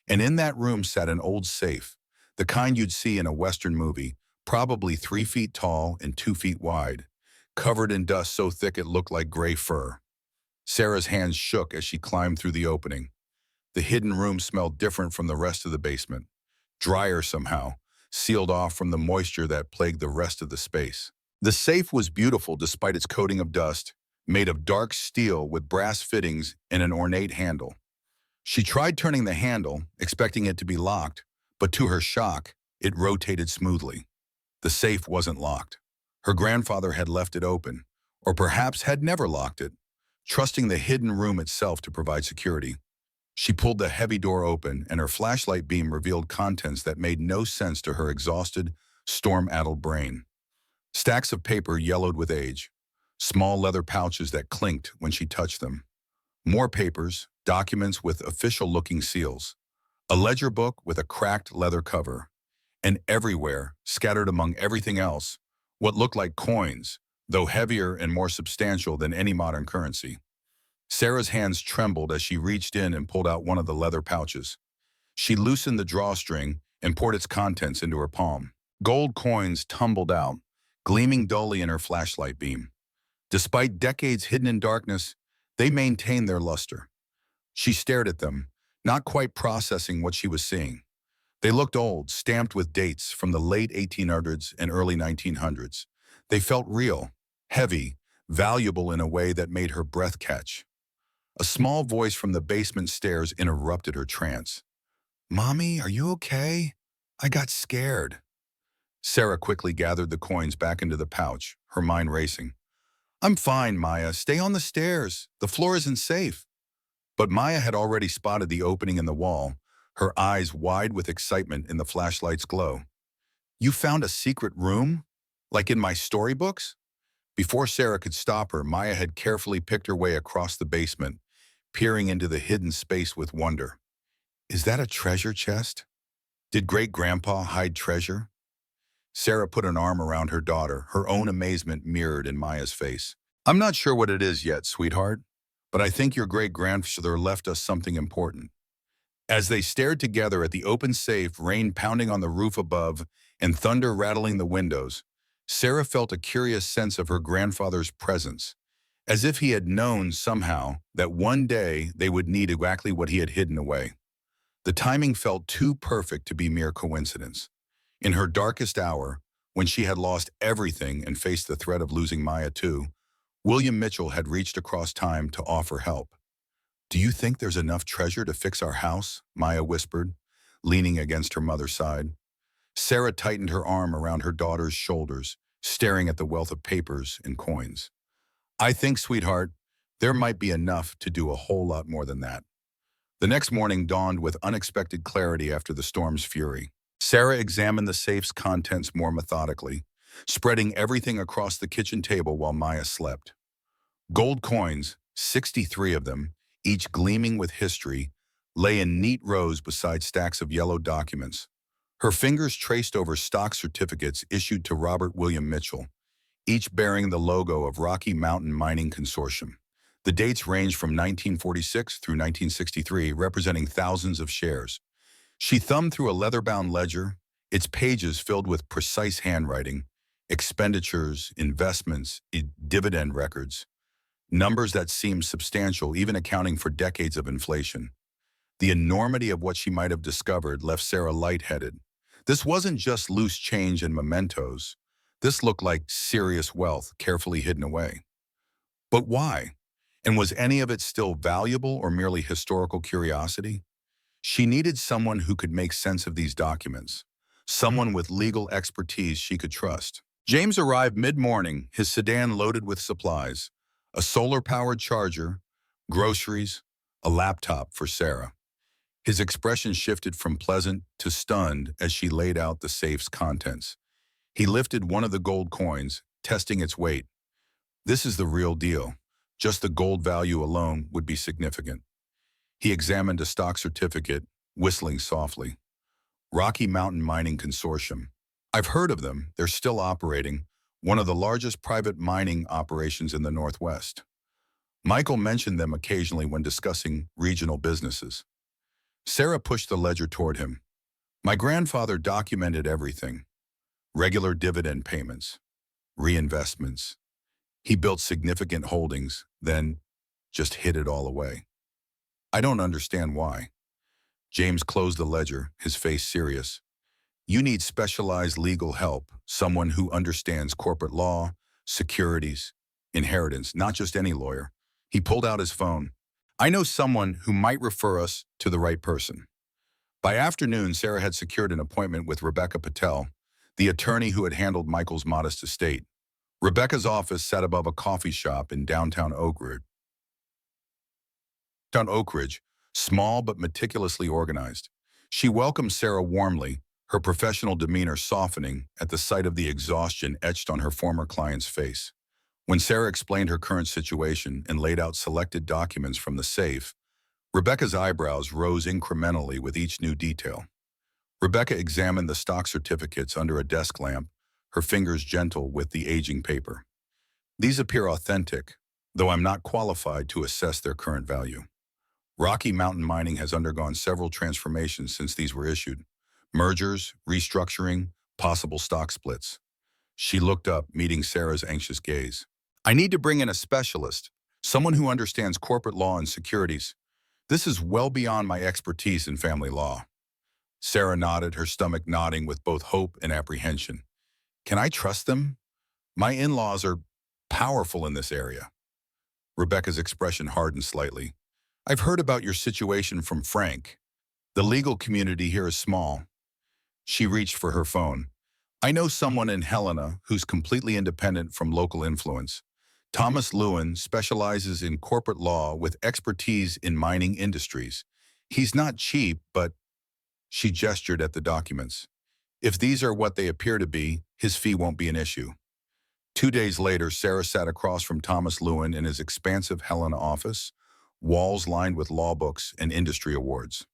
And in that room sat an old safe, the kind you'd see in a Western movie, probably 3 feet tall and 2 feet wide, covered in dust so thick it looked like gray fur. Sarah's hands shook as she climbed through the opening. The hidden room smelled different from the rest of the basement, drier somehow, sealed off from the moisture that plagued the rest of the space. The safe was beautiful despite its coating of dust, made of dark steel with brass fittings and an ornate handle. She tried turning the handle, expecting it to be locked, but to her shock, it rotated smoothly. The safe wasn't locked. Her grandfather had left it open, or perhaps had never locked it, trusting the hidden room itself to provide security. She pulled the heavy door open, and her flashlight beam revealed contents that made no sense to her exhausted, storm-addled brain. Stacks of paper yellowed with age, small leather pouches that clinked when she touched them. More papers, documents with official-looking seals, a ledger book with a cracked leather cover, and everywhere, scattered among everything else, what looked like coins, though heavier and more substantial than any modern currency. Sarah's hands trembled as she reached in and pulled out one of the leather pouches. She loosened the drawstring and poured its contents into her palm. Gold coins tumbled out, gleaming dully in her flashlight beam. Despite decades hidden in darkness, they maintained their luster. She stared at them, not quite processing what she was seeing. They looked old, stamped with dates from the late 1800s and early 1900s. They felt real, heavy, valuable in a way that made her breath catch. A small voice from the basement stairs interrupted her trance. "Mommy, are you okay? I got scared." Sarah quickly gathered the coins back into the pouch, her mind racing. "I'm fine, Maya. Stay on the stairs. The floor isn't safe." But Maya had already spotted the opening in the wall, her eyes wide with excitement in the flashlight's glow. "You found a secret room? Like in my storybooks?" Before Sarah could stop her, Maya had carefully picked her way across the basement, peering into the hidden space with wonder. "Is that a treasure chest? Did Great-Grandpa hide treasure?" Sarah put an arm around her daughter, her own amazement mirrored in Maya's face. "I'm not sure what it is yet, sweetheart, but I think your great-grandfather left us something important." As they stared together at the open safe, rain pounding on the roof above and thunder rattling the windows, Sarah felt a curious sense of her grandfather's presence, as if he had known somehow that one day they would need exactly what he had hidden away. The timing felt too perfect to be mere coincidence. In her darkest hour, When she had lost everything and faced the threat of losing Maya too, William Mitchell had reached across time to offer help. "Do you think there's enough treasure to fix our house?" Maya whispered, leaning against her mother's side. Sarah tightened her arm around her daughter's shoulders, staring at the wealth of papers and coins. "I think, sweetheart, there might be enough to do a whole lot more than that." The next morning dawned with unexpected clarity after the storm's fury. Sarah examined the safe's contents more methodically, spreading everything across the kitchen table while Maya slept. Gold coins, 63 of them, each gleaming with history, lay in neat rows beside stacks of yellow documents. Her fingers traced over stock certificates issued to Robert William Mitchell, each bearing the logo of Rocky Mountain Mining Consortium. The dates range from 1946 through 1963, representing thousands of shares. She thumbed through a leather-bound ledger, its pages filled with precise handwriting, expenditures, investments, dividend records, numbers that seemed substantial, even accounting for decades of inflation. The enormity of what she might have discovered left Sarah lightheaded. This wasn't just loose change and mementos. This looked like serious wealth carefully hidden away. But why? And was any of it still valuable or merely historical curiosity? She needed someone who could make sense of these documents, someone with legal expertise she could trust. James arrived mid-morning, his sedan loaded with supplies, a solar-powered charger, groceries, a laptop for Sarah. His expression shifted from pleasant to stunned as she laid out the safe's contents. He lifted one of the gold coins, testing its weight. "This is the real deal. Just the gold value alone would be significant." He examined a stock certificate, whistling softly. "Rocky Mountain Mining Consortium. I've heard of them. They're still operating, one of the largest private mining operations in the Northwest." Michael mentioned them occasionally when discussing regional businesses. Sarah pushed the ledger toward him. "My grandfather documented everything. Regular dividend payments, reinvestments. He built significant holdings, then just hid it all away. I don't understand why." James closed the ledger, his face serious. "You need specialized legal help, someone who understands corporate law, securities, inheritance, not just any lawyer." He pulled out his phone. "I know someone who might refer us to the right person." By afternoon, Sarah had secured an appointment with Rebecca Patel, the attorney who had handled Michael's modest estate. Rebecca's office sat above a coffee shop in downtown Oak Ridge, small but meticulously organized. She welcomed Sarah warmly, her professional demeanor softening at the sight of the exhaustion etched on her former client's face. When Sarah explained her current situation and laid out selected documents from the safe, Rebecca's eyebrows rose incrementally with each new detail. Rebecca examined the stock certificates under a desk lamp, her fingers gentle with the aging paper. "These appear authentic, though I'm not qualified to assess their current value. Rocky Mountain Mining has undergone several transformations since these were issued. Mergers, restructuring, possible stock splits." She looked up, meeting Sarah's anxious gaze. "I need to bring in a specialist, someone who understands corporate law and securities. This is well beyond my expertise in family law." Sarah nodded, her stomach nodding with both hope and apprehension. "Can I trust them? My in-laws are powerful in this area." Rebecca's expression hardened slightly. "I've heard about your situation from Frank. The legal community here is small." She reached for her phone. "I know someone in Helena who's completely independent from local influence. Thomas Lewin specializes in corporate law with expertise in mining industries. He's not cheap, but—" She gestured at the documents. "If these are what they appear to be, his fee won't be an issue." 2 days later, Sarah sat across from Thomas Lewin in his expansive Helena office, walls lined with law books and industry awards.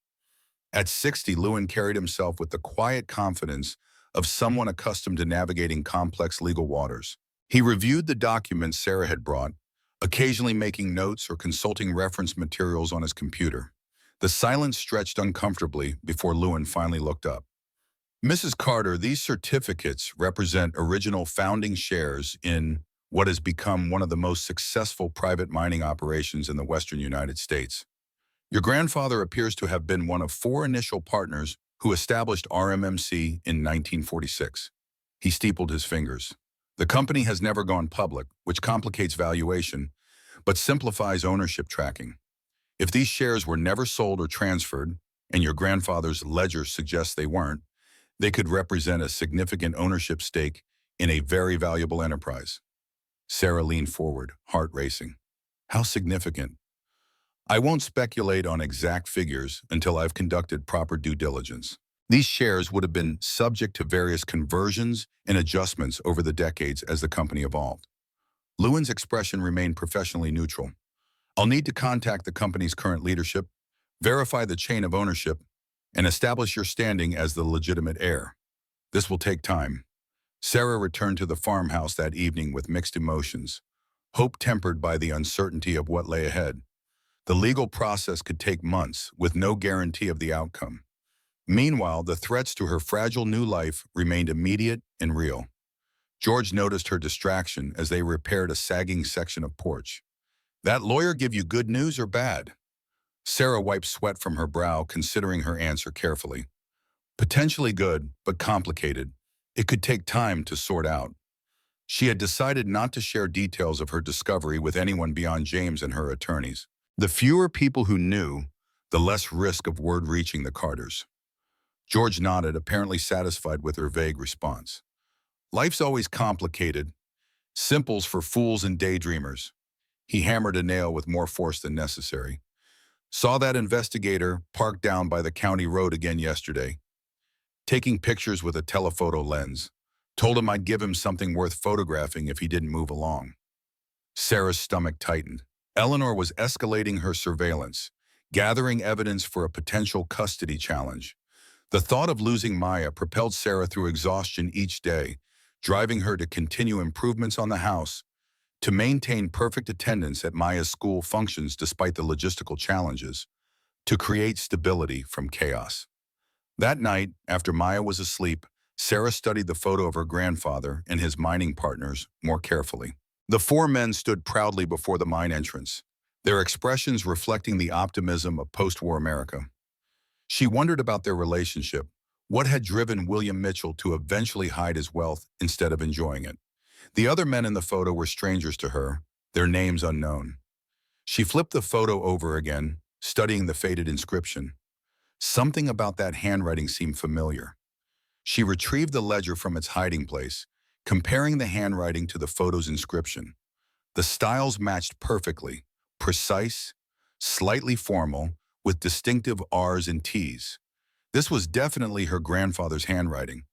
At 60, Lewin carried himself with the quiet confidence of someone accustomed to navigating complex legal waters. He reviewed the documents Sarah had brought, occasionally making notes or consulting reference materials on his computer. The silence stretched uncomfortably before Lewin finally looked up. "Mrs. Carter, these certificates represent original founding shares in what has become one of the most successful private mining operations in the western United States. Your grandfather appears to have been one of 4 initial partners who established RMMC in 1946. He steepled his fingers. The company has never gone public, which complicates valuation, but simplifies ownership tracking. If these shares were never sold or transferred, and your grandfather's ledger suggests they weren't, they could represent a significant ownership stake in a very valuable enterprise. Sarah leaned forward, heart racing. How significant? I won't speculate on exact figures until I've conducted proper due diligence. These shares would have been subject to various conversions and adjustments over the decades as the company evolved. Lewin's expression remained professionally neutral. I'll need to contact the company's current leadership, verify the chain of ownership, and establish your standing as the legitimate heir. This will take time. Sarah returned to the farmhouse that evening with mixed emotions, hope tempered by the uncertainty of what lay ahead. The legal process could take months, with no guarantee of the outcome. Meanwhile, the threats to her fragile new life remained immediate and real. George noticed her distraction as they repaired a sagging section of porch. That lawyer give you good news or bad? Sarah wiped sweat from her brow, considering her answer carefully. Potentially good, but complicated. It could take time to sort out. She had decided not to share details of her discovery with anyone beyond James and her attorneys. The fewer people who knew, the less risk of word reaching the Carters. George nodded, apparently satisfied with her vague response. Life's always complicated. Simples for fools and daydreamers. He hammered a nail with more force than necessary. Saw that investigator parked down by the county road again yesterday, taking pictures with a telephoto lens. Told him I'd give him something worth photographing if he didn't move along. Sarah's stomach tightened. Eleanor was escalating her surveillance, gathering evidence for a potential custody challenge. The thought of losing Maya propelled Sarah through exhaustion each day, driving her to continue improvements on the house, to maintain perfect attendance at Maya's school functions despite the logistical challenges, to create stability from chaos. That night, after Maya was asleep, Sarah studied the photo of her grandfather and his mining partners more carefully. The four men stood proudly before the mine entrance, their expressions reflecting the optimism of post-war America. She wondered about their relationship, what had driven William Mitchell to eventually hide his wealth instead of enjoying it. The other men in the photo were strangers to her, their names unknown. She flipped the photo over again, studying the faded inscription. Something about that handwriting seemed familiar. She retrieved the ledger from its hiding place, comparing the handwriting to the photo's inscription. The styles matched perfectly, precise, slightly formal, with distinctive R's and T's. This was definitely her grandfather's handwriting.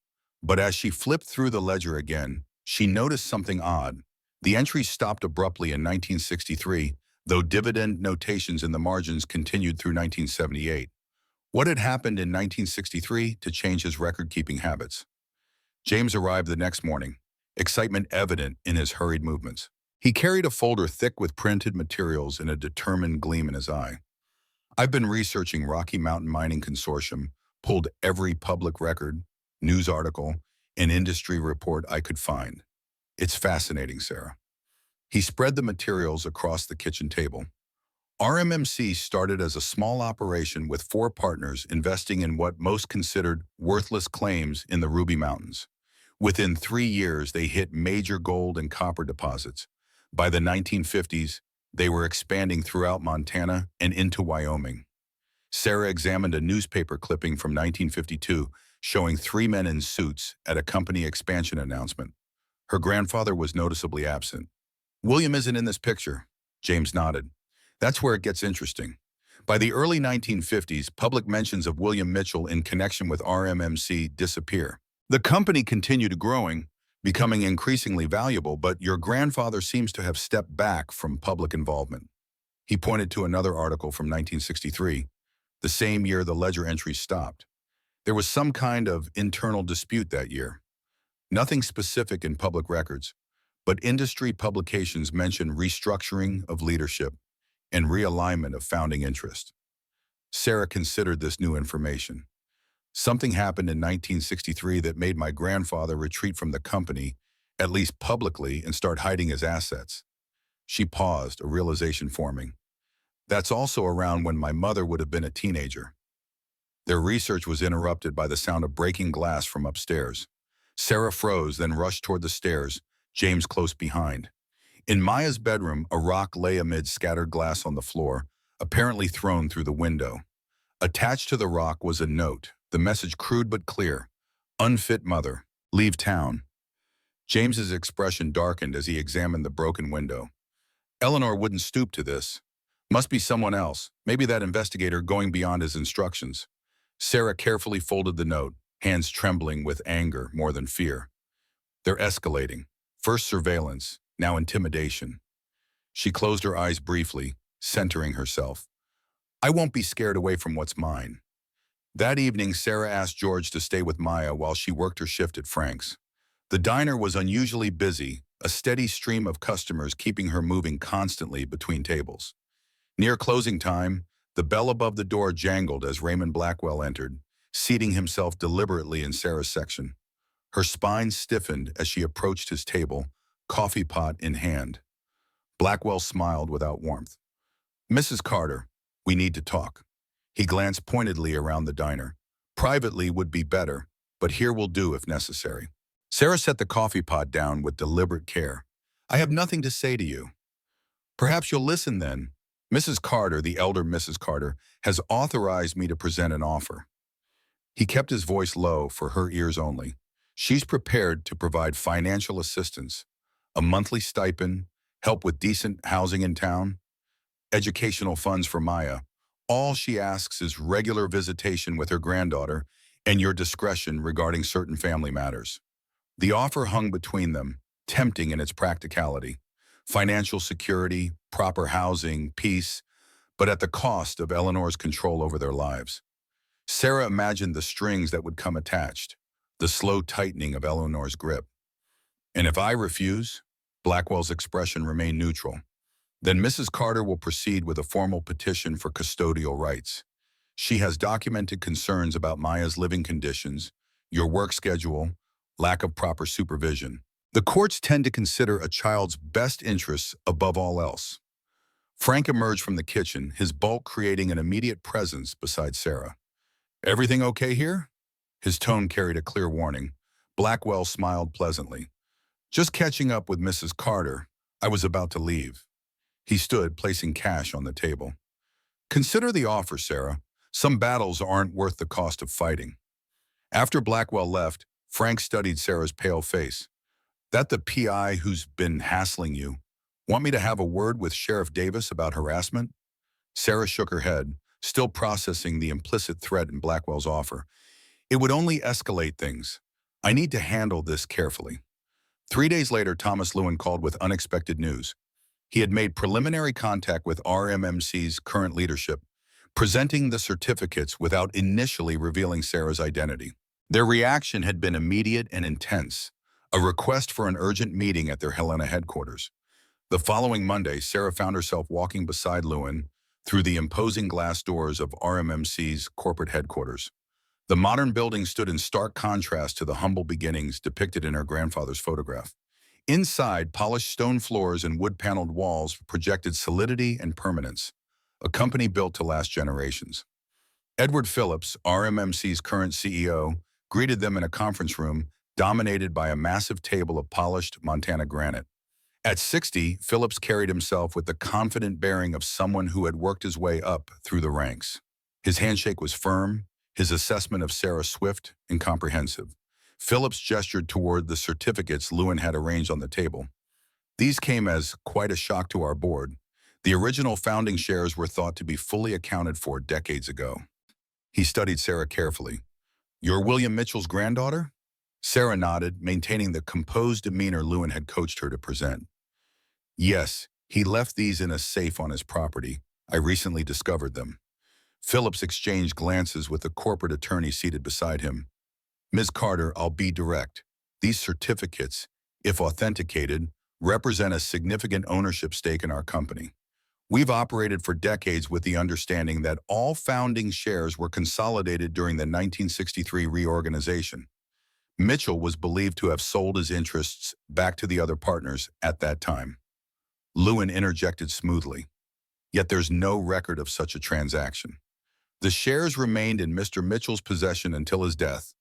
But as she flipped through the ledger again, she noticed something odd. The entry stopped abruptly in 1963, though dividend notations in the margins continued through 1978. What had happened in 1963 to change his record-keeping habits? James arrived the next morning, excitement evident in his hurried movements. He carried a folder thick with printed materials and a determined gleam in his eye. I've been researching Rocky Mountain Mining Consortium, pulled every public record, news article, and industry report I could find. It's fascinating, Sarah. He spread the materials across the kitchen table. RMMC started as a small operation with four partners investing in what most considered worthless claims in the Ruby Mountains. Within 3 years, they hit major gold and copper deposits. By the 1950s, they were expanding throughout Montana and into Wyoming. Sarah examined a newspaper clipping from 1952 showing 3 men in suits at a company expansion announcement. Her grandfather was noticeably absent. William isn't in this picture. James nodded. That's where it gets interesting. By the early 1950s, public mentions of William Mitchell in connection with RMMC disappear. The company continued growing, becoming increasingly valuable, but your grandfather seems to have stepped back from public involvement. He pointed to another article from 1963, the same year the ledger entries stopped. There was some kind of internal dispute that year. Nothing specific in public records, but industry publications mention restructuring of leadership and realignment of founding interest. Sarah considered this new information. Something happened in 1963 that made my grandfather retreat from the company, at least publicly, and start hiding his assets. She paused, a realization forming. That's also around when my mother would have been a teenager. Their research was interrupted by the sound of breaking glass from upstairs. Sarah froze, then rushed toward the stairs, James close behind. In Maya's bedroom, a rock lay amid scattered glass on the floor, apparently thrown through the window. Attached to the rock was a note, the message crude but clear. Unfit mother. Leave town. James's expression darkened as he examined the broken window. Eleanor wouldn't stoop to this. Must be someone else, maybe that investigator going beyond his instructions. Sarah carefully folded the note, hands trembling with anger more than fear. They're escalating. First surveillance, now intimidation. She closed her eyes briefly, centering herself. I won't be scared away from what's mine. That evening, Sarah asked George to stay with Maya while she worked her shift at Frank's. The diner was unusually busy, a steady stream of customers keeping her moving constantly between tables. Near closing time, the bell above the door jangled as Raymond Blackwell entered, seating himself deliberately in Sarah's section. Her spine stiffened as she approached his table, coffee pot in hand. Blackwell smiled without warmth. Mrs. Carter, we need to talk. He glanced pointedly around the diner. Privately would be better, but here will do if necessary. Sarah set the coffee pot down with deliberate care. I have nothing to say to you. Perhaps you'll listen then. Mrs. Carter, the elder Mrs. Carter, has authorized me to present an offer. He kept his voice low for her ears only. She's prepared to provide financial assistance, a monthly stipend, help with decent housing in town, educational funds for Maya. All she asks is regular visitation with her granddaughter and your discretion regarding certain family matters. The offer hung between them, tempting in its practicality. Financial security, proper housing, peace, but at the cost of Eleanor's control over their lives. Sarah imagined the strings that would come attached, the slow tightening of Eleanor's grip. And if I refuse, Blackwell's expression remained neutral. Then Mrs. Carter will proceed with a formal petition for custodial rights. She has documented concerns about Maya's living conditions, your work schedule, lack of proper supervision. The courts tend to consider a child's best interests above all else. Frank emerged from the kitchen, his bulk creating an immediate presence beside Sarah. Everything okay here? His tone carried a clear warning. Blackwell smiled pleasantly. Just catching up with Mrs. Carter. I was about to leave. He stood, placing cash on the table. Consider the offer, Sarah. Some battles aren't worth the cost of fighting. After Blackwell left, Frank studied Sarah's pale face. That the PI who's been hassling you? Want me to have a word with Sheriff Davis about harassment? Sarah shook her head, still processing the implicit threat in Blackwell's offer. It would only escalate things. I need to handle this carefully. 3 days later, Thomas Lewin called with unexpected news. He had made preliminary contact with RMMC's current leadership, presenting the certificates without initially revealing Sarah's identity. Their reaction had been immediate and intense, a request for an urgent meeting at their Helena headquarters. The following Monday, Sarah found herself walking beside Lewin through the imposing glass doors of RMMC's corporate headquarters. The modern building stood in stark contrast to the humble beginnings depicted in her grandfather's photograph. Inside, polished stone floors and wood-paneled walls projected solidity and permanence, a company built to last generations. Edward Phillips, RMMC's current CEO, greeted them in a conference room dominated by a massive table of polished Montana granite. At 60, Phillips carried himself with the confident bearing of someone who had worked his way up through the ranks. His handshake was firm, his assessment of Sarah swift and comprehensive. Phillips gestured toward the certificates Lewin had arranged on the table. These came as quite a shock to our board. The original founding shares were thought to be fully accounted for decades ago. He studied Sarah carefully. You're William Mitchell's granddaughter? Sarah nodded, maintaining the composed demeanor Lewin had coached her to present. Yes, he left these in a safe on his property. I recently discovered them. Phillips exchanged glances with the corporate attorney seated beside him. Ms. Carter, I'll be direct. These certificates, if authenticated, represent a significant ownership stake in our company. We've operated for decades with the understanding that all founding shares were consolidated during the 1963 reorganization. Mitchell was believed to have sold his interests back to the other partners at that time. Lewin interjected smoothly. Yet there's no record of such a transaction. The shares remained in Mr. Mitchell's possession until his death,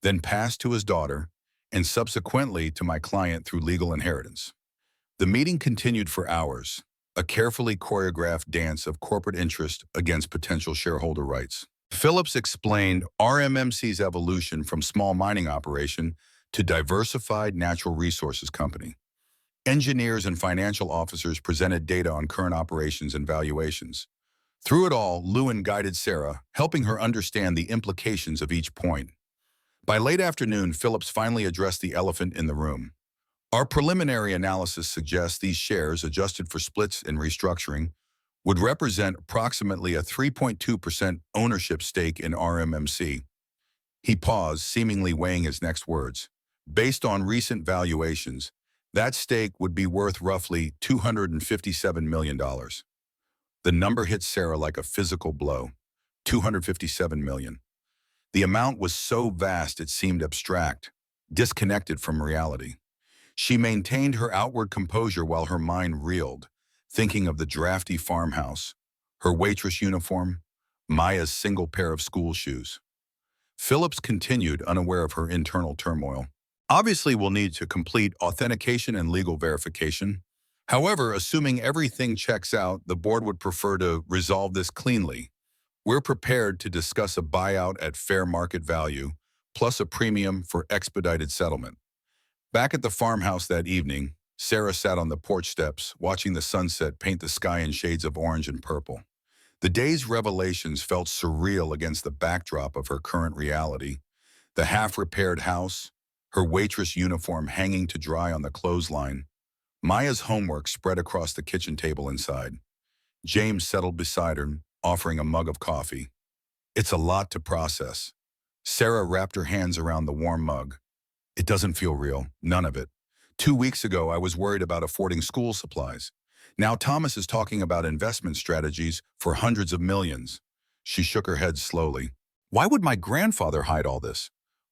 then passed to his daughter, and subsequently to my client through legal inheritance. The meeting continued for hours, a carefully choreographed dance of corporate interest against potential shareholder rights. Phillips explained RMMC's evolution from small mining operation to diversified natural resources company. Engineers and financial officers presented data on current operations and valuations. Through it all, Lewin guided Sarah, helping her understand the implications of each point. By late afternoon, Phillips finally addressed the elephant in the room. Our preliminary analysis suggests these shares, adjusted for splits and restructuring, would represent approximately a 3.2% ownership stake in RMMC. He paused, seemingly weighing his next words. Based on recent valuations, that stake would be worth roughly $257 million. The number hit Sarah like a physical blow. $257 million. The amount was so vast it seemed abstract, disconnected from reality. She maintained her outward composure while her mind reeled, thinking of the drafty farmhouse, her waitress uniform, Maya's single pair of school shoes. Phillips continued, unaware of her internal turmoil. Obviously, we'll need to complete authentication and legal verification. However, assuming everything checks out, the board would prefer to resolve this cleanly. We're prepared to discuss a buyout at fair market value, plus a premium for expedited settlement. Back at the farmhouse that evening, Sarah sat on the porch steps, watching the sunset paint the sky in shades of orange and purple. The day's revelations felt surreal against the backdrop of her current reality. The half-repaired house, her waitress uniform hanging to dry on the clothesline, Maya's homework spread across the kitchen table inside. James settled beside her, offering a mug of coffee. It's a lot to process. Sarah wrapped her hands around the warm mug. It doesn't feel real, none of it. 2 weeks ago, I was worried about affording school supplies. Now Thomas is talking about investment strategies for hundreds of millions. She shook her head slowly. Why would my grandfather hide all this?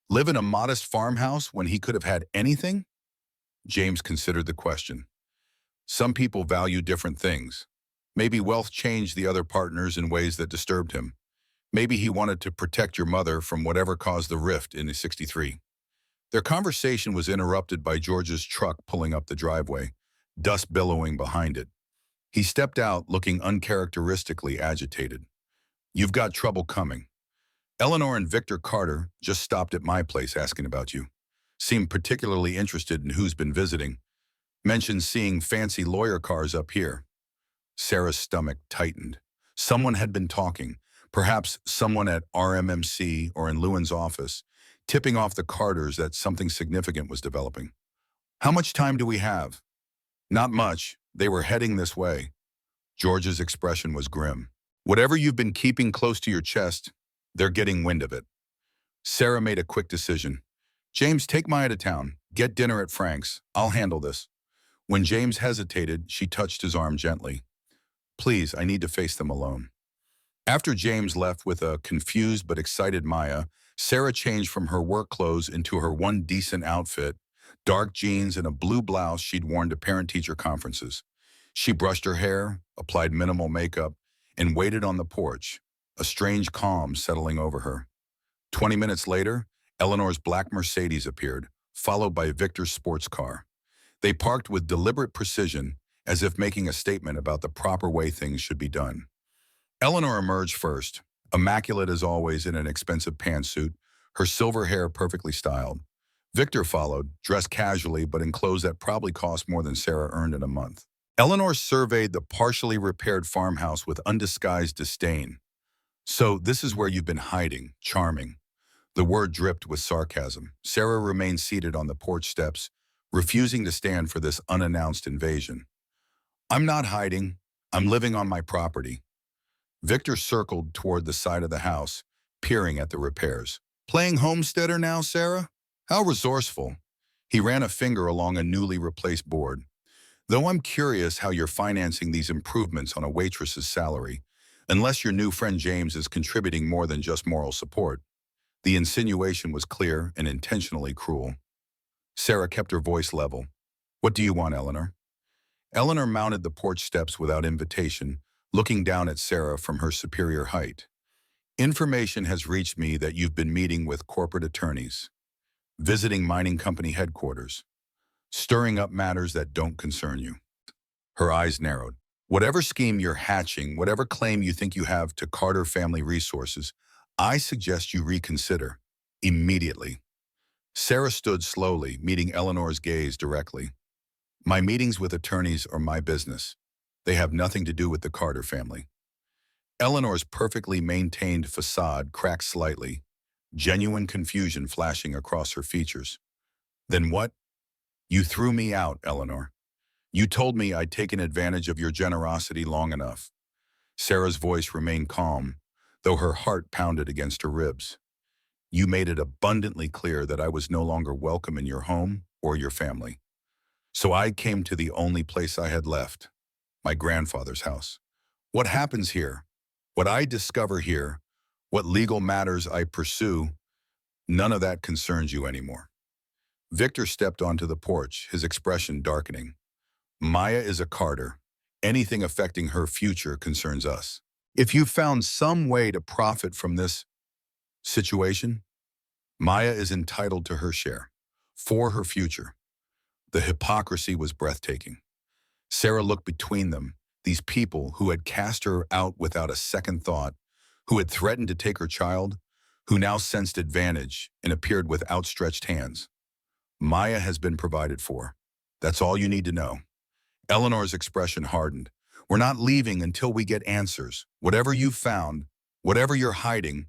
Live in a modest farmhouse when he could have had anything? James considered the question. Some people value different things. Maybe wealth changed the other partners in ways that disturbed him. Maybe he wanted to protect your mother from whatever caused the rift in '63. Their conversation was interrupted by George's truck pulling up the driveway, dust billowing behind it. He stepped out, looking uncharacteristically agitated. You've got trouble coming. Eleanor and Victor Carter just stopped at my place asking about you. Seemed particularly interested in who's been visiting. Mentioned seeing fancy lawyer cars up here. Sarah's stomach tightened. Someone had been talking, perhaps someone at RMMC or in Lewin's office, tipping off the Carters that something significant was developing. How much time do we have? Not much. They were heading this way. George's expression was grim. Whatever you've been keeping close to your chest, they're getting wind of it. Sarah made a quick decision. James, take Maya to town. Get dinner at Frank's. I'll handle this. When James hesitated, she touched his arm gently. Please, I need to face them alone. After James left with a confused but excited Maya, Sarah changed from her work clothes into her one decent outfit, dark jeans and a blue blouse she'd worn to parent-teacher conferences. She brushed her hair, applied minimal makeup, and waited on the porch, a strange calm settling over her. 20 minutes later, Eleanor's black Mercedes appeared, followed by Victor's sports car. They parked with deliberate precision, as if making a statement about the proper way things should be done. Eleanor emerged first, immaculate as always in an expensive pantsuit, her silver hair perfectly styled. Victor followed, dressed casually but in clothes that probably cost more than Sarah earned in a month. Eleanor surveyed the partially repaired farmhouse with undisguised disdain. So this is where you've been hiding, charming. The word dripped with sarcasm. Sarah remained seated on the porch steps, refusing to stand for this unannounced invasion. I'm not hiding. I'm living on my property. Victor circled toward the side of the house, peering at the repairs. Playing homesteader now, Sarah? How resourceful. He ran a finger along a newly replaced board. Though I'm curious how you're financing these improvements on a waitress's salary, unless your new friend James is contributing more than just moral support. The insinuation was clear and intentionally cruel. Sarah kept her voice level. What do you want, Eleanor? Eleanor mounted the porch steps without invitation, looking down at Sarah from her superior height. Information has reached me that you've been meeting with corporate attorneys. visiting mining company headquarters, stirring up matters that don't concern you. Her eyes narrowed. Whatever scheme you're hatching, whatever claim you think you have to Carter family resources, I suggest you reconsider immediately. Sarah stood slowly, meeting Eleanor's gaze directly. My meetings with attorneys are my business. They have nothing to do with the Carter family. Eleanor's perfectly maintained facade cracked slightly, genuine confusion flashing across her features. Then what? You threw me out, Eleanor. You told me I'd taken advantage of your generosity long enough. Sarah's voice remained calm, though her heart pounded against her ribs. You made it abundantly clear that I was no longer welcome in your home or your family. So I came to the only place I had left, my grandfather's house. What happens here, what I discover here, what legal matters I pursue, none of that concerns you anymore. Victor stepped onto the porch, his expression darkening. Maya is a Carter. Anything affecting her future concerns us. If you found some way to profit from this situation, Maya is entitled to her share, for her future. The hypocrisy was breathtaking. Sarah looked between them, these people who had cast her out without a second thought, who had threatened to take her child, who now sensed advantage and appeared with outstretched hands. Maya has been provided for. That's all you need to know. Eleanor's expression hardened. We're not leaving until we get answers. Whatever you've found, whatever you're hiding,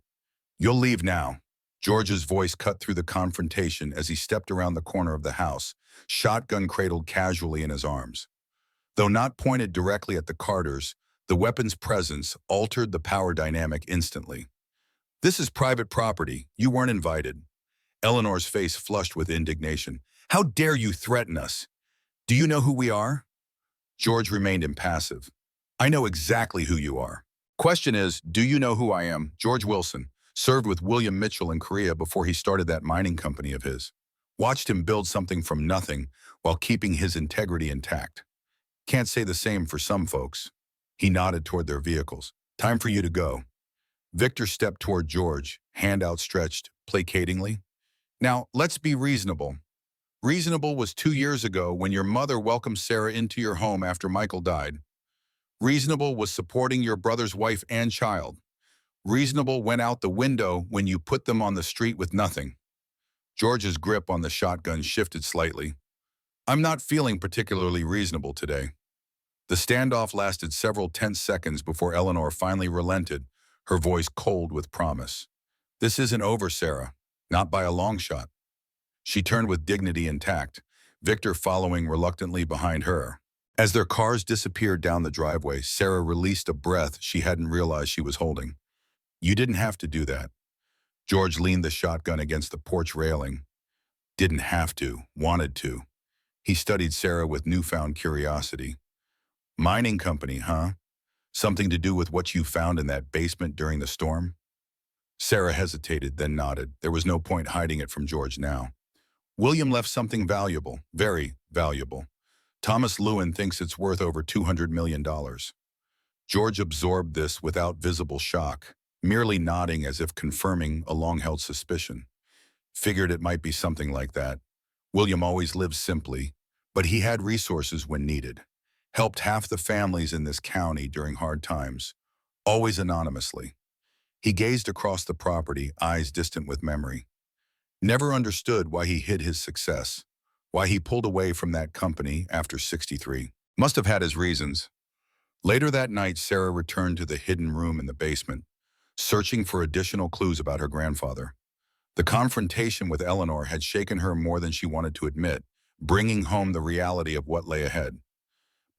you'll leave now. George's voice cut through the confrontation as he stepped around the corner of the house, shotgun cradled casually in his arms. Though not pointed directly at the Carters, the weapon's presence altered the power dynamic instantly. This is private property. You weren't invited. Eleanor's face flushed with indignation. How dare you threaten us? Do you know who we are? George remained impassive. I know exactly who you are. Question is, do you know who I am? George Wilson served with William Mitchell in Korea before he started that mining company of his. Watched him build something from nothing while keeping his integrity intact. Can't say the same for some folks. He nodded toward their vehicles. Time for you to go. Victor stepped toward George, hand outstretched, placatingly. Now, let's be reasonable. Reasonable was 2 years ago when your mother welcomed Sarah into your home after Michael died. Reasonable was supporting your brother's wife and child. Reasonable went out the window when you put them on the street with nothing. George's grip on the shotgun shifted slightly. I'm not feeling particularly reasonable today. The standoff lasted several tense seconds before Eleanor finally relented, her voice cold with promise. This isn't over, Sarah. Not by a long shot. She turned with dignity intact, Victor following reluctantly behind her. As their cars disappeared down the driveway, Sarah released a breath she hadn't realized she was holding. You didn't have to do that. George leaned the shotgun against the porch railing. Didn't have to, wanted to. He studied Sarah with newfound curiosity. Mining company, huh? Something to do with what you found in that basement during the storm? Sarah hesitated, then nodded. There was no point hiding it from George now. William left something valuable, very valuable. Thomas Lewin thinks it's worth over $200 million. George absorbed this without visible shock, merely nodding as if confirming a long-held suspicion. Figured it might be something like that. William always lived simply, but he had resources when needed. Helped half the families in this county during hard times, always anonymously. He gazed across the property, eyes distant with memory. Never understood why he hid his success, why he pulled away from that company after 63. Must have had his reasons. Later that night, Sarah returned to the hidden room in the basement, searching for additional clues about her grandfather. The confrontation with Eleanor had shaken her more than she wanted to admit, bringing home the reality of what lay ahead.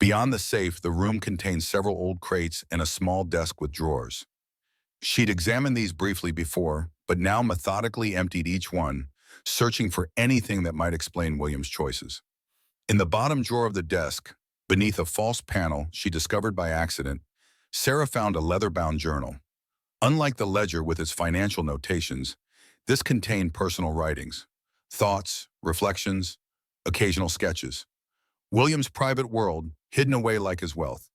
Beyond the safe, the room contained several old crates and a small desk with drawers. She'd examined these briefly before, but now methodically emptied each one, searching for anything that might explain William's choices. In the bottom drawer of the desk, beneath a false panel she discovered by accident, Sarah found a leather-bound journal. Unlike the ledger with its financial notations, this contained personal writings, thoughts, reflections, occasional sketches. William's private world, hidden away like his wealth.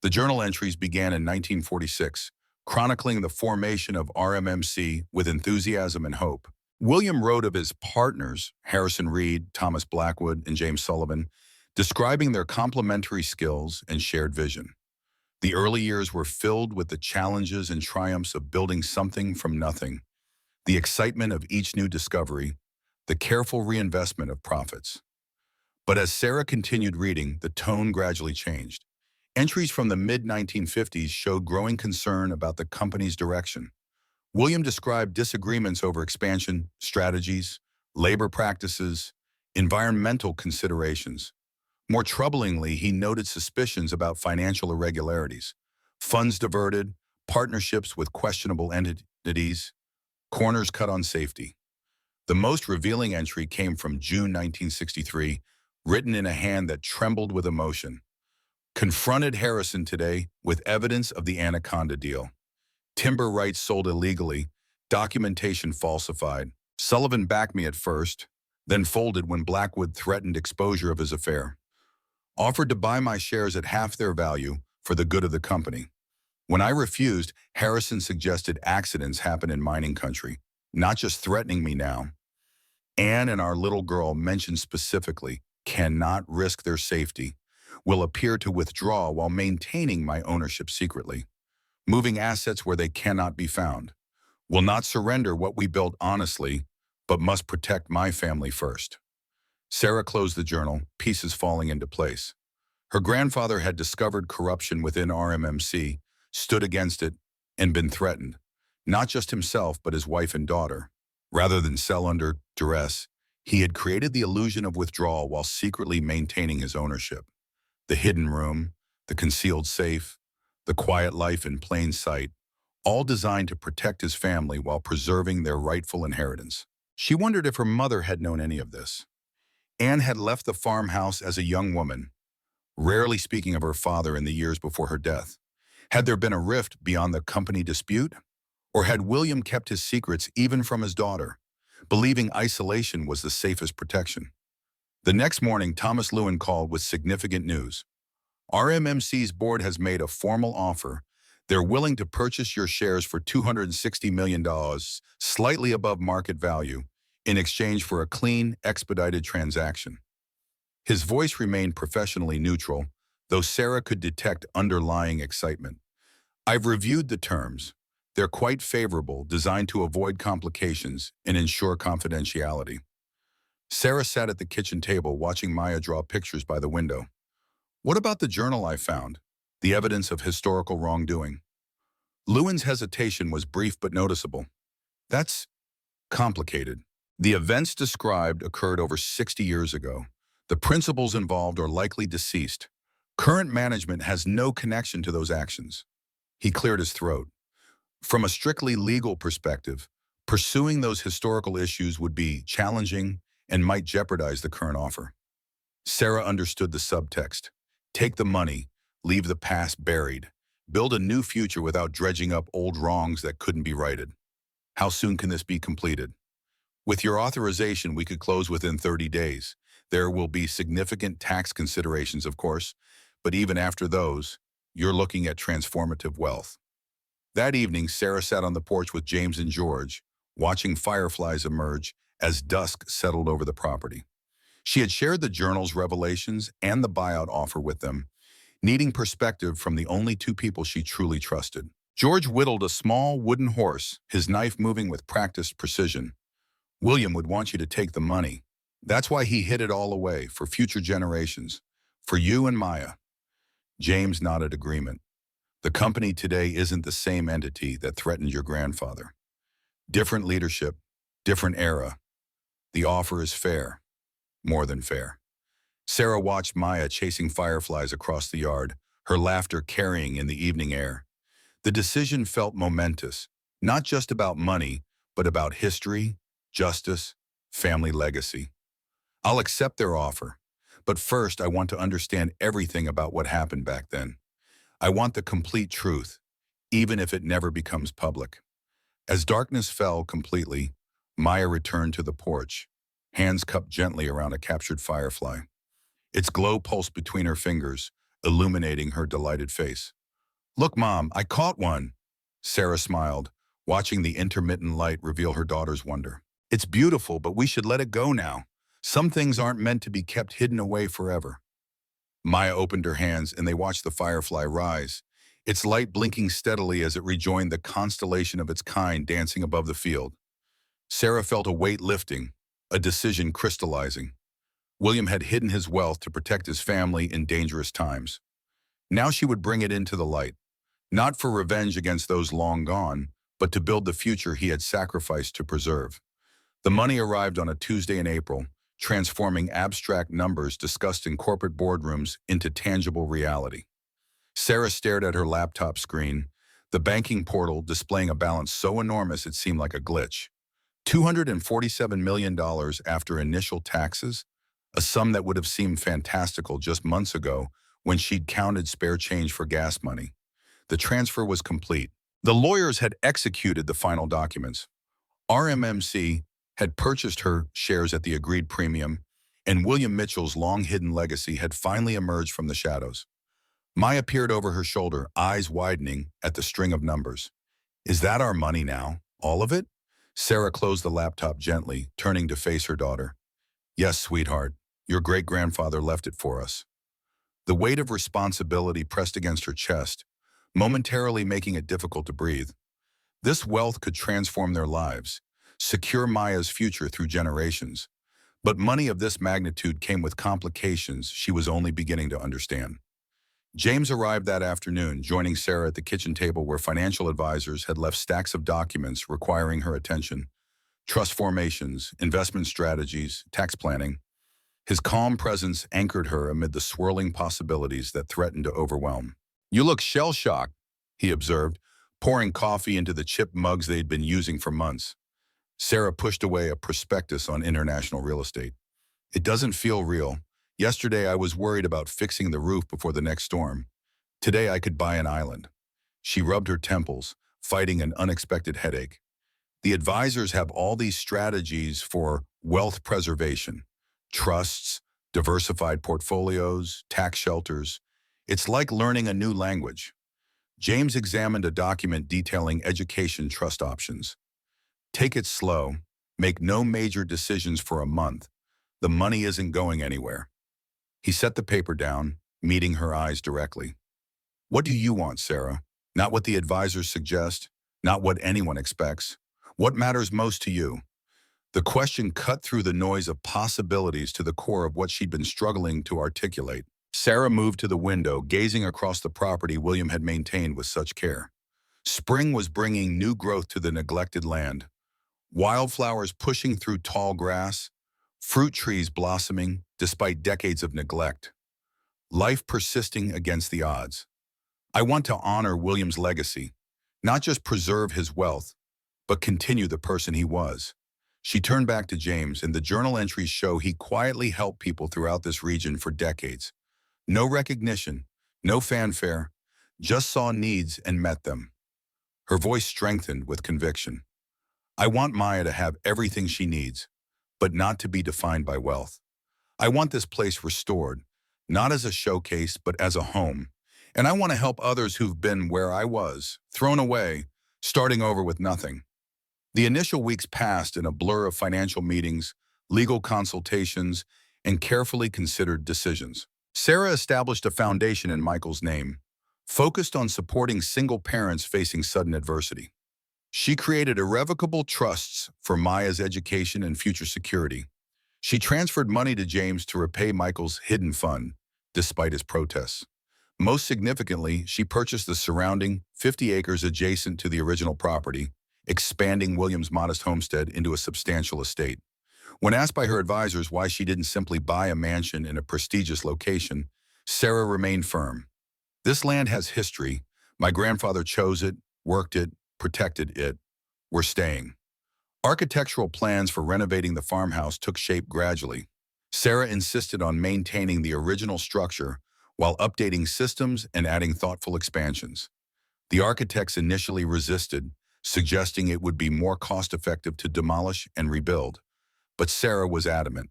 The journal entries began in 1946, chronicling the formation of RMMC with enthusiasm and hope. William wrote of his partners, Harrison Reed, Thomas Blackwood, and James Sullivan, describing their complementary skills and shared vision. The early years were filled with the challenges and triumphs of building something from nothing, the excitement of each new discovery, the careful reinvestment of profits. But as Sarah continued reading, the tone gradually changed. Entries from the mid-1950s showed growing concern about the company's direction. William described disagreements over expansion strategies, labor practices, environmental considerations. More troublingly, he noted suspicions about financial irregularities, funds diverted, partnerships with questionable entities, corners cut on safety. The most revealing entry came from June 1963, written in a hand that trembled with emotion. Confronted Harrison today with evidence of the Anaconda deal. Timber rights sold illegally, documentation falsified. Sullivan backed me at first, then folded when Blackwood threatened exposure of his affair. Offered to buy my shares at half their value for the good of the company. When I refused, Harrison suggested accidents happen in mining country, not just threatening me now. Anne and our little girl mentioned specifically, cannot risk their safety, will appear to withdraw while maintaining my ownership secretly, moving assets where they cannot be found, will not surrender what we built honestly, but must protect my family first. Sarah closed the journal, pieces falling into place. Her grandfather had discovered corruption within RMMC, stood against it, and been threatened, not just himself but his wife and daughter. Rather than sell under duress, he had created the illusion of withdrawal while secretly maintaining his ownership. The hidden room, the concealed safe, the quiet life in plain sight, all designed to protect his family while preserving their rightful inheritance. She wondered if her mother had known any of this. Anne had left the farmhouse as a young woman, rarely speaking of her father in the years before her death. Had there been a rift beyond the company dispute? Or had William kept his secrets even from his daughter, believing isolation was the safest protection? The next morning, Thomas Lewin called with significant news. RMMC's board has made a formal offer. They're willing to purchase your shares for $260 million, slightly above market value, in exchange for a clean, expedited transaction. His voice remained professionally neutral, though Sarah could detect underlying excitement. I've reviewed the terms. They're quite favorable, designed to avoid complications and ensure confidentiality. Sarah sat at the kitchen table watching Maya draw pictures by the window. What about the journal I found? The evidence of historical wrongdoing? Lewin's hesitation was brief but noticeable. That's complicated. The events described occurred over 60 years ago. The principals involved are likely deceased. Current management has no connection to those actions. He cleared his throat. From a strictly legal perspective, pursuing those historical issues would be challenging and might jeopardize the current offer. Sarah understood the subtext. Take the money, leave the past buried, build a new future without dredging up old wrongs that couldn't be righted. How soon can this be completed? With your authorization, we could close within 30 days. There will be significant tax considerations, of course, but even after those, you're looking at transformative wealth. That evening, Sarah sat on the porch with James and George, watching fireflies emerge as dusk settled over the property. She had shared the journal's revelations and the buyout offer with them, needing perspective from the only two people she truly trusted. George whittled a small wooden horse, his knife moving with practiced precision. William would want you to take the money. That's why he hid it all away, for future generations, for you and Maya. James nodded agreement. The company today isn't the same entity that threatened your grandfather. Different leadership, different era. The offer is fair, more than fair. Sarah watched Maya chasing fireflies across the yard, her laughter carrying in the evening air. The decision felt momentous, not just about money, but about history, justice, family legacy. I'll accept their offer, but first I want to understand everything about what happened back then. I want the complete truth, even if it never becomes public. As darkness fell completely, Maya returned to the porch, hands cupped gently around a captured firefly. Its glow pulsed between her fingers, illuminating her delighted face. Look, Mom, I caught one. Sarah smiled, watching the intermittent light reveal her daughter's wonder. It's beautiful, but we should let it go now. Some things aren't meant to be kept hidden away forever. Maya opened her hands and they watched the firefly rise, its light blinking steadily as it rejoined the constellation of its kind dancing above the field. Sarah felt a weight lifting, a decision crystallizing. William had hidden his wealth to protect his family in dangerous times. Now she would bring it into the light, not for revenge against those long gone, but to build the future he had sacrificed to preserve. The money arrived on a Tuesday in April, transforming abstract numbers discussed in corporate boardrooms into tangible reality. Sarah stared at her laptop screen, the banking portal displaying a balance so enormous it seemed like a glitch. $247 million after initial taxes, a sum that would have seemed fantastical just months ago when she'd counted spare change for gas money. The transfer was complete. The lawyers had executed the final documents. RMMC had purchased her shares at the agreed premium, and William Mitchell's long-hidden legacy had finally emerged from the shadows. Maya peered over her shoulder, eyes widening at the string of numbers. Is that our money now? All of it? Sarah closed the laptop gently, turning to face her daughter. Yes, sweetheart. Your great-grandfather left it for us. The weight of responsibility pressed against her chest, momentarily making it difficult to breathe. This wealth could transform their lives, secure Maya's future through generations. But money of this magnitude came with complications she was only beginning to understand. James arrived that afternoon, joining Sarah at the kitchen table where financial advisors had left stacks of documents requiring her attention. Trust formations, investment strategies, tax planning. His calm presence anchored her amid the swirling possibilities that threatened to overwhelm. You look shell-shocked, he observed, pouring coffee into the chipped mugs they'd been using for months. Sarah pushed away a prospectus on international real estate. It doesn't feel real. Yesterday I was worried about fixing the roof before the next storm. Today I could buy an island. She rubbed her temples, fighting an unexpected headache. The advisors have all these strategies for wealth preservation. Trusts, diversified portfolios, tax shelters. It's like learning a new language. James examined a document detailing education trust options. Take it slow. Make no major decisions for a month. The money isn't going anywhere. He set the paper down, meeting her eyes directly. What do you want, Sarah? Not what the advisors suggest, not what anyone expects. What matters most to you? The question cut through the noise of possibilities to the core of what she'd been struggling to articulate. Sarah moved to the window, gazing across the property William had maintained with such care. Spring was bringing new growth to the neglected land. Wildflowers pushing through tall grass, fruit trees blossoming despite decades of neglect. Life persisting against the odds. I want to honor William's legacy, not just preserve his wealth, but continue the person he was. She turned back to James, and the journal entries show he quietly helped people throughout this region for decades. No recognition, no fanfare, just saw needs and met them. Her voice strengthened with conviction. I want Maya to have everything she needs, but not to be defined by wealth. I want this place restored, not as a showcase, but as a home. And I want to help others who've been where I was, thrown away, starting over with nothing. The initial weeks passed in a blur of financial meetings, legal consultations, and carefully considered decisions. Sarah established a foundation in Michael's name, focused on supporting single parents facing sudden adversity. She created irrevocable trusts for Maya's education and future security. She transferred money to James to repay Michael's hidden fund, despite his protests. Most significantly, she purchased the surrounding 50 acres adjacent to the original property, expanding William's modest homestead into a substantial estate. When asked by her advisors why she didn't simply buy a mansion in a prestigious location, Sarah remained firm. This land has history. My grandfather chose it, worked it, protected it. We're staying. Architectural plans for renovating the farmhouse took shape gradually. Sarah insisted on maintaining the original structure while updating systems and adding thoughtful expansions. The architects initially resisted, suggesting it would be more cost-effective to demolish and rebuild. But Sarah was adamant.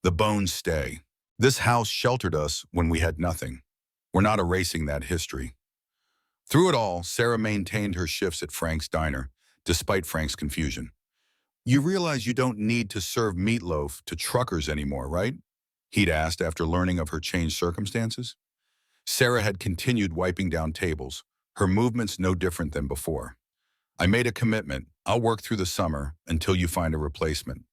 The bones stay. This house sheltered us when we had nothing. We're not erasing that history. Through it all, Sarah maintained her shifts at Frank's diner, despite Frank's confusion. You realize you don't need to serve meatloaf to truckers anymore, right? He'd asked after learning of her changed circumstances. Sarah had continued wiping down tables, her movements no different than before. I made a commitment. I'll work through the summer until you find a replacement.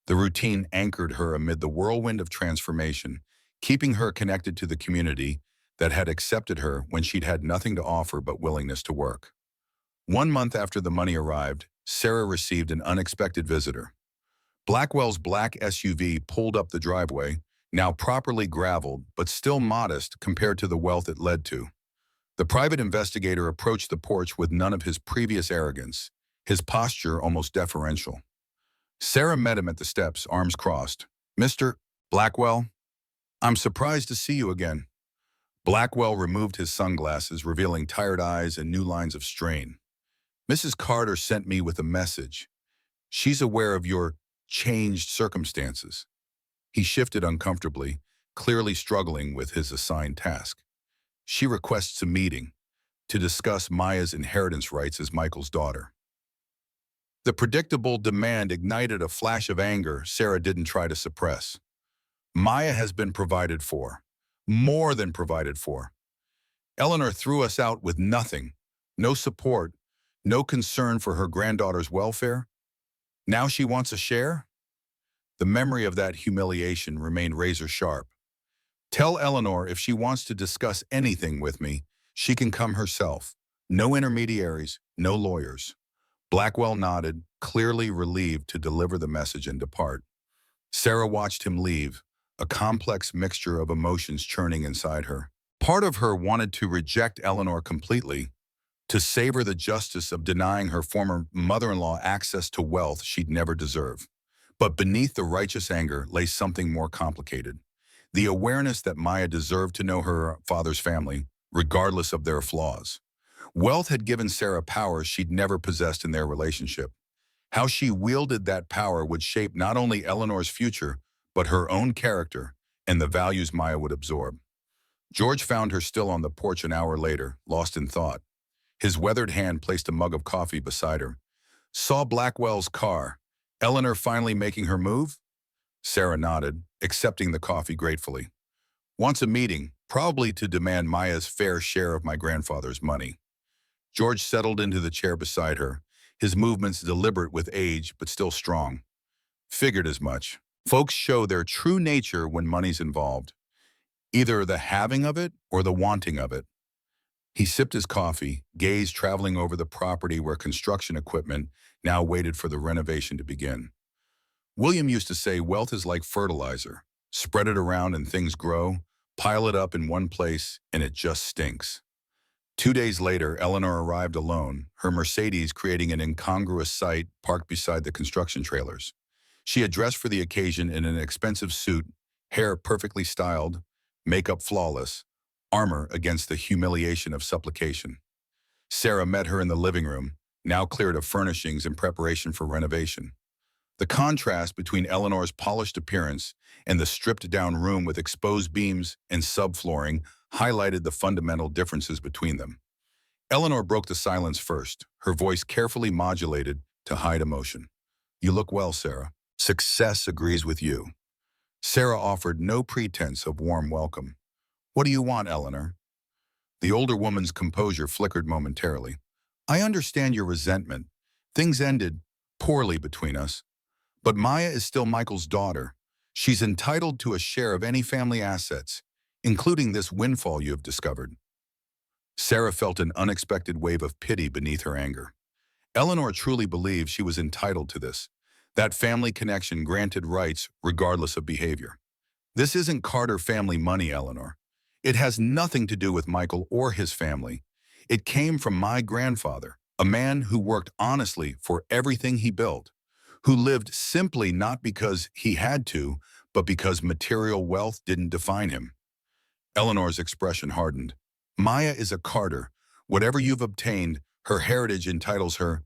The routine anchored her amid the whirlwind of transformation, keeping her connected to the community that had accepted her when she'd had nothing to offer but willingness to work. 1 month after the money arrived, Sarah received an unexpected visitor. Blackwell's black SUV pulled up the driveway, now properly graveled, but still modest compared to the wealth it led to. The private investigator approached the porch with none of his previous arrogance, his posture almost deferential. Sarah met him at the steps, arms crossed. "Mr. Blackwell, I'm surprised to see you again." Blackwell removed his sunglasses, revealing tired eyes and new lines of strain. "Mrs. Carter sent me with a message. She's aware of your changed circumstances." He shifted uncomfortably, clearly struggling with his assigned task. "She requests a meeting to discuss Maya's inheritance rights as Michael's daughter." The predictable demand ignited a flash of anger Sarah didn't try to suppress. "Maya has been provided for. More than provided for. Eleanor threw us out with nothing, no support, no concern for her granddaughter's welfare. Now she wants a share?" The memory of that humiliation remained razor sharp. "Tell Eleanor if she wants to discuss anything with me, she can come herself. No intermediaries, no lawyers." Blackwell nodded, clearly relieved to deliver the message and depart. Sarah watched him leave, a complex mixture of emotions churning inside her. Part of her wanted to reject Eleanor completely, to savor the justice of denying her former mother-in-law access to wealth she'd never deserved. But beneath the righteous anger lay something more complicated. The awareness that Maya deserved to know her father's family, regardless of their flaws. Wealth had given Sarah power she'd never possessed in their relationship. How she wielded that power would shape not only Eleanor's future, but her own character and the values Maya would absorb. George found her still on the porch an hour later, lost in thought. His weathered hand placed a mug of coffee beside her. "Saw Blackwell's car. Eleanor finally making her move?" Sarah nodded, accepting the coffee gratefully. "Wants a meeting, probably to demand Maya's fair share of my grandfather's money." George settled into the chair beside her, his movements deliberate with age but still strong. "Figured as much. Folks show their true nature when money's involved. Either the having of it or the wanting of it." He sipped his coffee, gaze traveling over the property where construction equipment now waited for the renovation to begin. William used to say wealth is like fertilizer. Spread it around and things grow, pile it up in one place and it just stinks. 2 days later, Eleanor arrived alone, her Mercedes creating an incongruous sight parked beside the construction trailers. She had dressed for the occasion in an expensive suit, hair perfectly styled, makeup flawless, armor against the humiliation of supplication. Sarah met her in the living room, now cleared of furnishings in preparation for renovation. The contrast between Eleanor's polished appearance and the stripped-down room with exposed beams and subflooring highlighted the fundamental differences between them. Eleanor broke the silence first, her voice carefully modulated to hide emotion. "You look well, Sarah. Success agrees with you." Sarah offered no pretense of warm welcome. "What do you want, Eleanor?" The older woman's composure flickered momentarily. "I understand your resentment. Things ended poorly between us. But Maya is still Michael's daughter. She's entitled to a share of any family assets, including this windfall you have discovered." Sarah felt an unexpected wave of pity beneath her anger. Eleanor truly believed she was entitled to this. That family connection granted rights regardless of behavior. "This isn't Carter family money, Eleanor. It has nothing to do with Michael or his family. It came from my grandfather, a man who worked honestly for everything he built, who lived simply not because he had to, but because material wealth didn't define him." Eleanor's expression hardened. "Maya is a Carter. Whatever you've obtained, her heritage entitles her."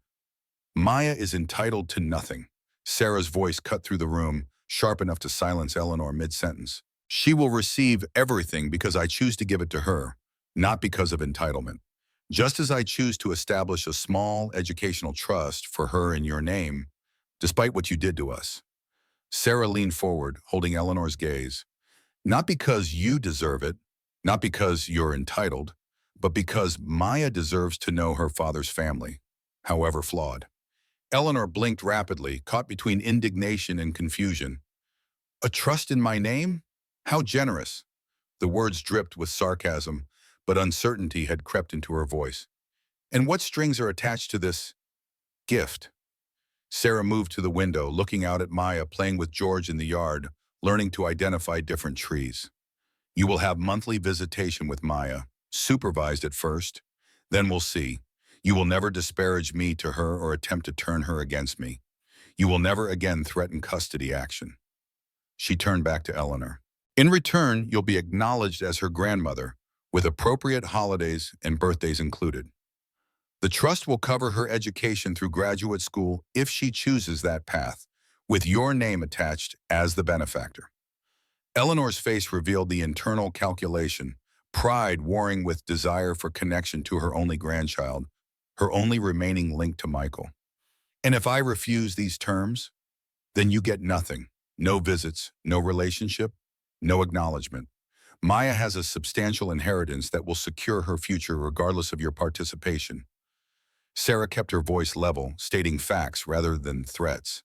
"Maya is entitled to nothing." Sarah's voice cut through the room, sharp enough to silence Eleanor mid-sentence. "She will receive everything because I choose to give it to her, not because of entitlement. Just as I choose to establish a small educational trust for her in your name, despite what you did to us. Sarah leaned forward, holding Eleanor's gaze. Not because you deserve it, not because you're entitled, but because Maya deserves to know her father's family, however flawed. Eleanor blinked rapidly, caught between indignation and confusion. A trust in my name? How generous. The words dripped with sarcasm, but uncertainty had crept into her voice. And what strings are attached to this gift? Sarah moved to the window, looking out at Maya playing with George in the yard, learning to identify different trees. You will have monthly visitation with Maya, supervised at first. Then we'll see. You will never disparage me to her or attempt to turn her against me. You will never again threaten custody action. She turned back to Eleanor. In return, you'll be acknowledged as her grandmother, with appropriate holidays and birthdays included. The trust will cover her education through graduate school if she chooses that path, with your name attached as the benefactor. Eleanor's face revealed the internal calculation, pride warring with desire for connection to her only grandchild, her only remaining link to Michael. And if I refuse these terms, then you get nothing. No visits, no relationship, no acknowledgement. Maya has a substantial inheritance that will secure her future regardless of your participation. Sarah kept her voice level, stating facts rather than threats.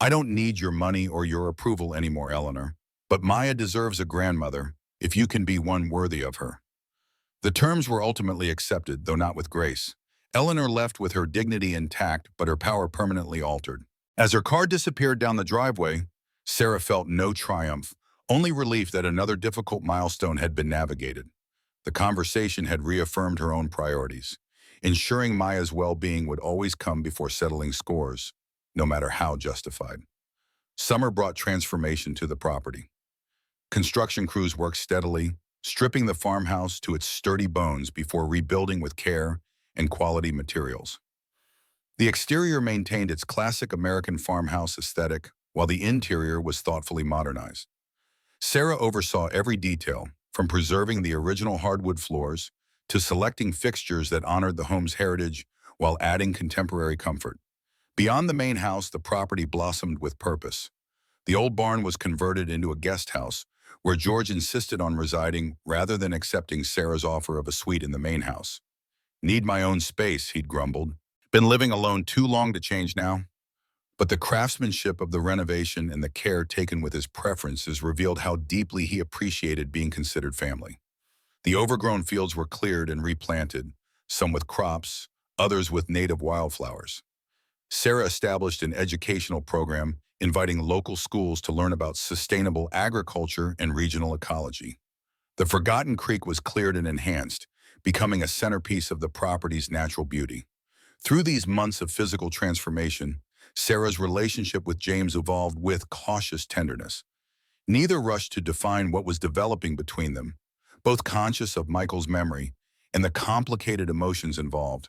I don't need your money or your approval anymore, Eleanor, but Maya deserves a grandmother if you can be one worthy of her. The terms were ultimately accepted, though not with grace. Eleanor left with her dignity intact, but her power permanently altered. As her car disappeared down the driveway, Sarah felt no triumph, only relief that another difficult milestone had been navigated. The conversation had reaffirmed her own priorities. Ensuring Maya's well-being would always come before settling scores, no matter how justified. Summer brought transformation to the property. Construction crews worked steadily, stripping the farmhouse to its sturdy bones before rebuilding with care and quality materials. The exterior maintained its classic American farmhouse aesthetic, while the interior was thoughtfully modernized. Sarah oversaw every detail, from preserving the original hardwood floors to selecting fixtures that honored the home's heritage while adding contemporary comfort. Beyond the main house, the property blossomed with purpose. The old barn was converted into a guest house, where George insisted on residing rather than accepting Sarah's offer of a suite in the main house. Need my own space, he'd grumbled. Been living alone too long to change now. But the craftsmanship of the renovation and the care taken with his preferences revealed how deeply he appreciated being considered family. The overgrown fields were cleared and replanted, some with crops, others with native wildflowers. Sarah established an educational program inviting local schools to learn about sustainable agriculture and regional ecology. The forgotten creek was cleared and enhanced, becoming a centerpiece of the property's natural beauty. Through these months of physical transformation, Sarah's relationship with James evolved with cautious tenderness. Neither rushed to define what was developing between them, both conscious of Michael's memory and the complicated emotions involved.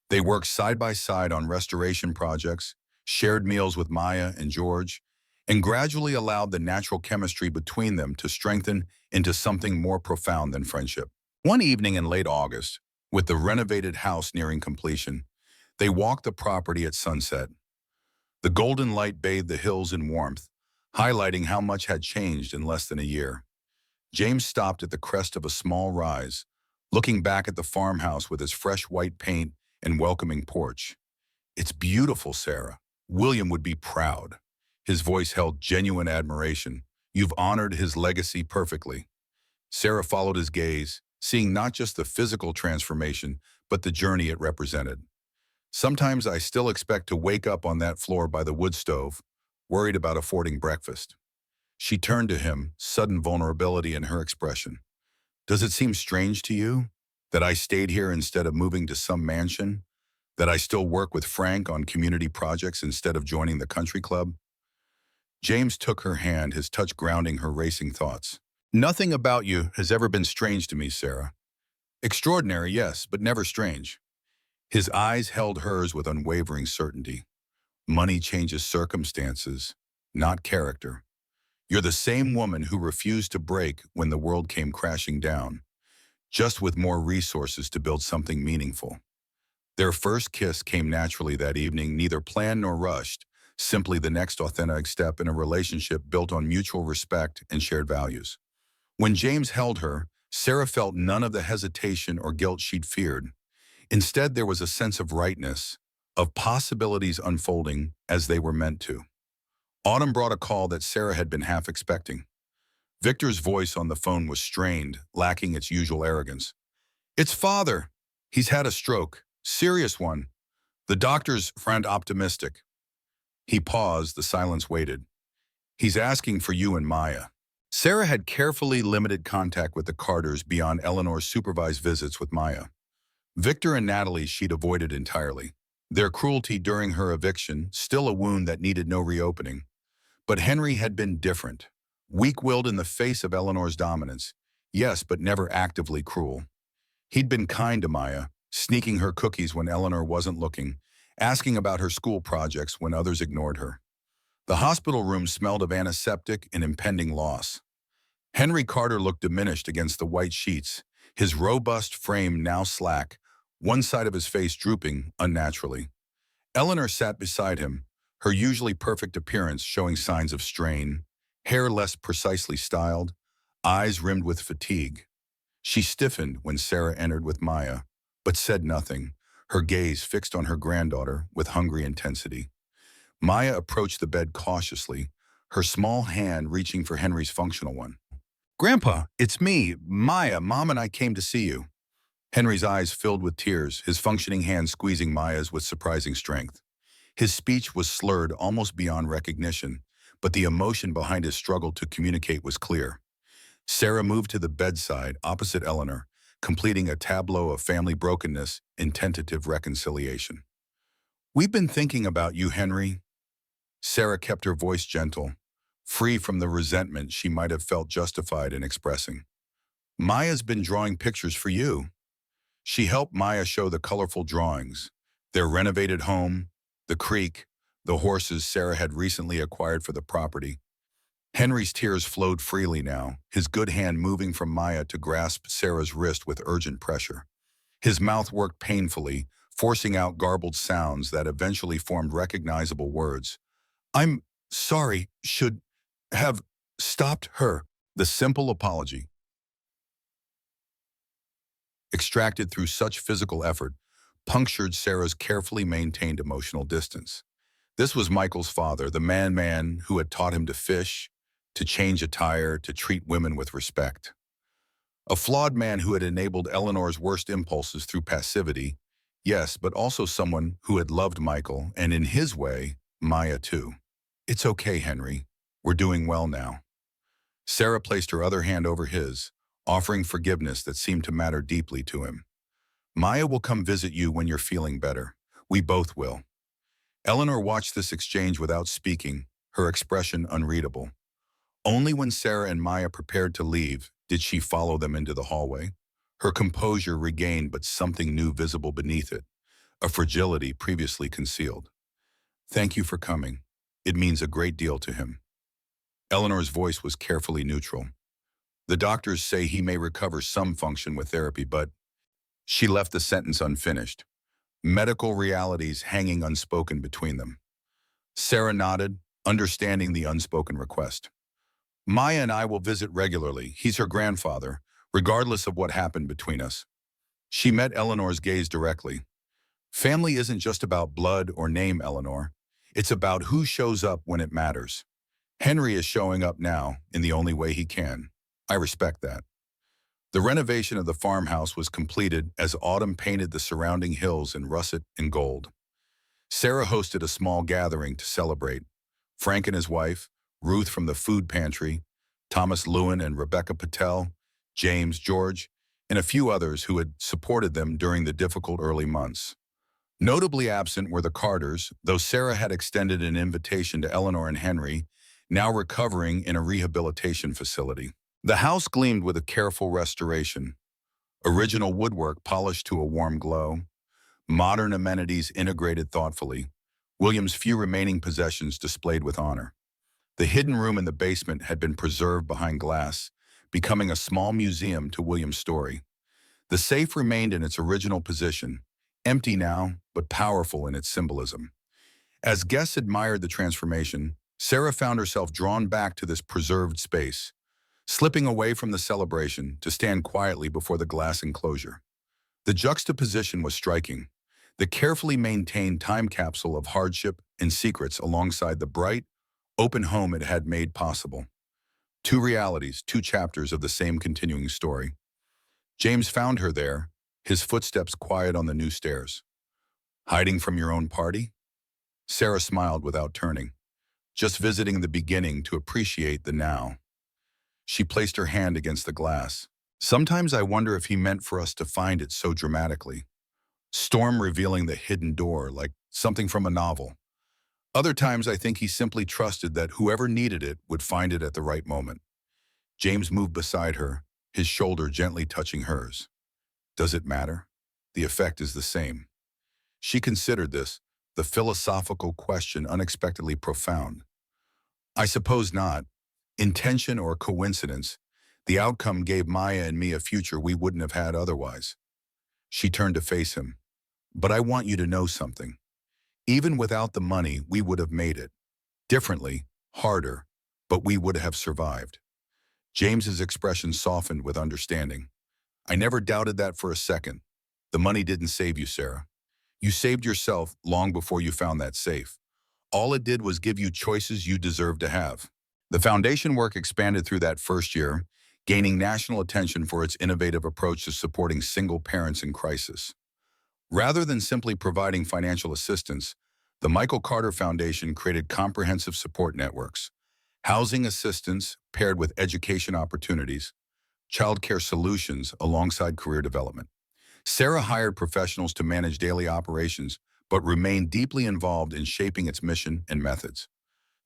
They worked side by side on restoration projects, shared meals with Maya and George, and gradually allowed the natural chemistry between them to strengthen into something more profound than friendship. One evening in late August, with the renovated house nearing completion, they walked the property at sunset. The golden light bathed the hills in warmth, highlighting how much had changed in less than a year. James stopped at the crest of a small rise, looking back at the farmhouse with its fresh white paint and welcoming porch. It's beautiful, Sarah. William would be proud. His voice held genuine admiration. You've honored his legacy perfectly. Sarah followed his gaze, seeing not just the physical transformation, but the journey it represented. Sometimes I still expect to wake up on that floor by the wood stove, worried about affording breakfast. She turned to him, sudden vulnerability in her expression. Does it seem strange to you that I stayed here instead of moving to some mansion? That I still work with Frank on community projects instead of joining the country club? James took her hand, his touch grounding her racing thoughts. Nothing about you has ever been strange to me, Sarah. Extraordinary, yes, but never strange. His eyes held hers with unwavering certainty. Money changes circumstances, not character. You're the same woman who refused to break when the world came crashing down, just with more resources to build something meaningful. Their first kiss came naturally that evening, neither planned nor rushed, simply the next authentic step in a relationship built on mutual respect and shared values. When James held her, Sarah felt none of the hesitation or guilt she'd feared. Instead, there was a sense of rightness, of possibilities unfolding as they were meant to. Autumn brought a call that Sarah had been half expecting. Victor's voice on the phone was strained, lacking its usual arrogance. "It's father. He's had a stroke. Serious one. The doctor's friend optimistic." He paused, the silence waited. "He's asking for you and Maya." Sarah had carefully limited contact with the Carters beyond Eleanor's supervised visits with Maya. Victor and Natalie she'd avoided entirely. Their cruelty during her eviction, still a wound that needed no reopening. But Henry had been different. Weak-willed in the face of Eleanor's dominance. Yes, but never actively cruel. He'd been kind to Maya, sneaking her cookies when Eleanor wasn't looking, asking about her school projects when others ignored her. The hospital room smelled of antiseptic and impending loss. Henry Carter looked diminished against the white sheets, his robust frame now slack, one side of his face drooping unnaturally. Eleanor sat beside him, her usually perfect appearance showing signs of strain, hair less precisely styled, eyes rimmed with fatigue. She stiffened when Sarah entered with Maya, but said nothing, her gaze fixed on her granddaughter with hungry intensity. Maya approached the bed cautiously, her small hand reaching for Henry's functional one. "Grandpa, it's me, Maya. Mom and I came to see you." Henry's eyes filled with tears, his functioning hand squeezing Maya's with surprising strength. His speech was slurred almost beyond recognition, but the emotion behind his struggle to communicate was clear. Sarah moved to the bedside opposite Eleanor, completing a tableau of family brokenness in tentative reconciliation. "We've been thinking about you, Henry." Sarah kept her voice gentle, free from the resentment she might have felt justified in expressing. "Maya's been drawing pictures for you." She helped Maya show the colorful drawings, their renovated home, the creek, the horses Sarah had recently acquired for the property. Henry's tears flowed freely now, his good hand moving from Maya to grasp Sarah's wrist with urgent pressure. His mouth worked painfully, forcing out garbled sounds that eventually formed recognizable words. "I'm sorry, should have stopped her." The simple apology, extracted through such physical effort, punctured Sarah's carefully maintained emotional distance. This was Michael's father, the man who had taught him to fish, to change a tire, to treat women with respect. A flawed man who had enabled Eleanor's worst impulses through passivity, yes, but also someone who had loved Michael, and in his way, Maya too. "It's okay, Henry. We're doing well now." Sarah placed her other hand over his, offering forgiveness that seemed to matter deeply to him. "Maya will come visit you when you're feeling better. We both will." Eleanor watched this exchange without speaking, her expression unreadable. Only when Sarah and Maya prepared to leave did she follow them into the hallway. Her composure regained, but something new visible beneath it, a fragility previously concealed. "Thank you for coming. It means a great deal to him." Eleanor's voice was carefully neutral. "The doctors say he may recover some function with therapy, but..." She left the sentence unfinished, medical realities hanging unspoken between them. Sarah nodded, understanding the unspoken request. "Maya and I will visit regularly. He's her grandfather, regardless of what happened between us." She met Eleanor's gaze directly. "Family isn't just about blood or name, Eleanor. It's about who shows up when it matters. Henry is showing up now in the only way he can. I respect that." The renovation of the farmhouse was completed as autumn painted the surrounding hills in russet and gold. Sarah hosted a small gathering to celebrate. Frank and his wife, Ruth from the food pantry, Thomas Lewin and Rebecca Patel, James, George, and a few others who had supported them during the difficult early months. Notably absent were the Carters, though Sarah had extended an invitation to Eleanor and Henry, now recovering in a rehabilitation facility. The house gleamed with a careful restoration. Original woodwork polished to a warm glow. Modern amenities integrated thoughtfully. William's few remaining possessions displayed with honor. The hidden room in the basement had been preserved behind glass, becoming a small museum to William's story. The safe remained in its original position, empty now, but powerful in its symbolism. As guests admired the transformation, Sarah found herself drawn back to this preserved space, slipping away from the celebration to stand quietly before the glass enclosure. The juxtaposition was striking. The carefully maintained time capsule of hardship and secrets alongside the bright, open home it had made possible. Two realities, two chapters of the same continuing story. James found her there, his footsteps quiet on the new stairs. Hiding from your own party? Sarah smiled without turning, just visiting the beginning to appreciate the now. She placed her hand against the glass. Sometimes I wonder if he meant for us to find it so dramatically. Storm revealing the hidden door like something from a novel. Other times I think he simply trusted that whoever needed it would find it at the right moment. James moved beside her, his shoulder gently touching hers. Does it matter? The effect is the same. She considered this, the philosophical question unexpectedly profound. I suppose not. Intention or coincidence, the outcome gave Maya and me a future we wouldn't have had otherwise. She turned to face him. But I want you to know something. Even without the money, we would have made it. Differently, harder, but we would have survived. James's expression softened with understanding. I never doubted that for a second. The money didn't save you, Sarah. You saved yourself long before you found that safe. All it did was give you choices you deserve to have. The foundation work expanded through that first year, gaining national attention for its innovative approach to supporting single parents in crisis. Rather than simply providing financial assistance, the Michael Carter Foundation created comprehensive support networks, housing assistance paired with education opportunities, childcare solutions alongside career development. Sarah hired professionals to manage daily operations, but remained deeply involved in shaping its mission and methods.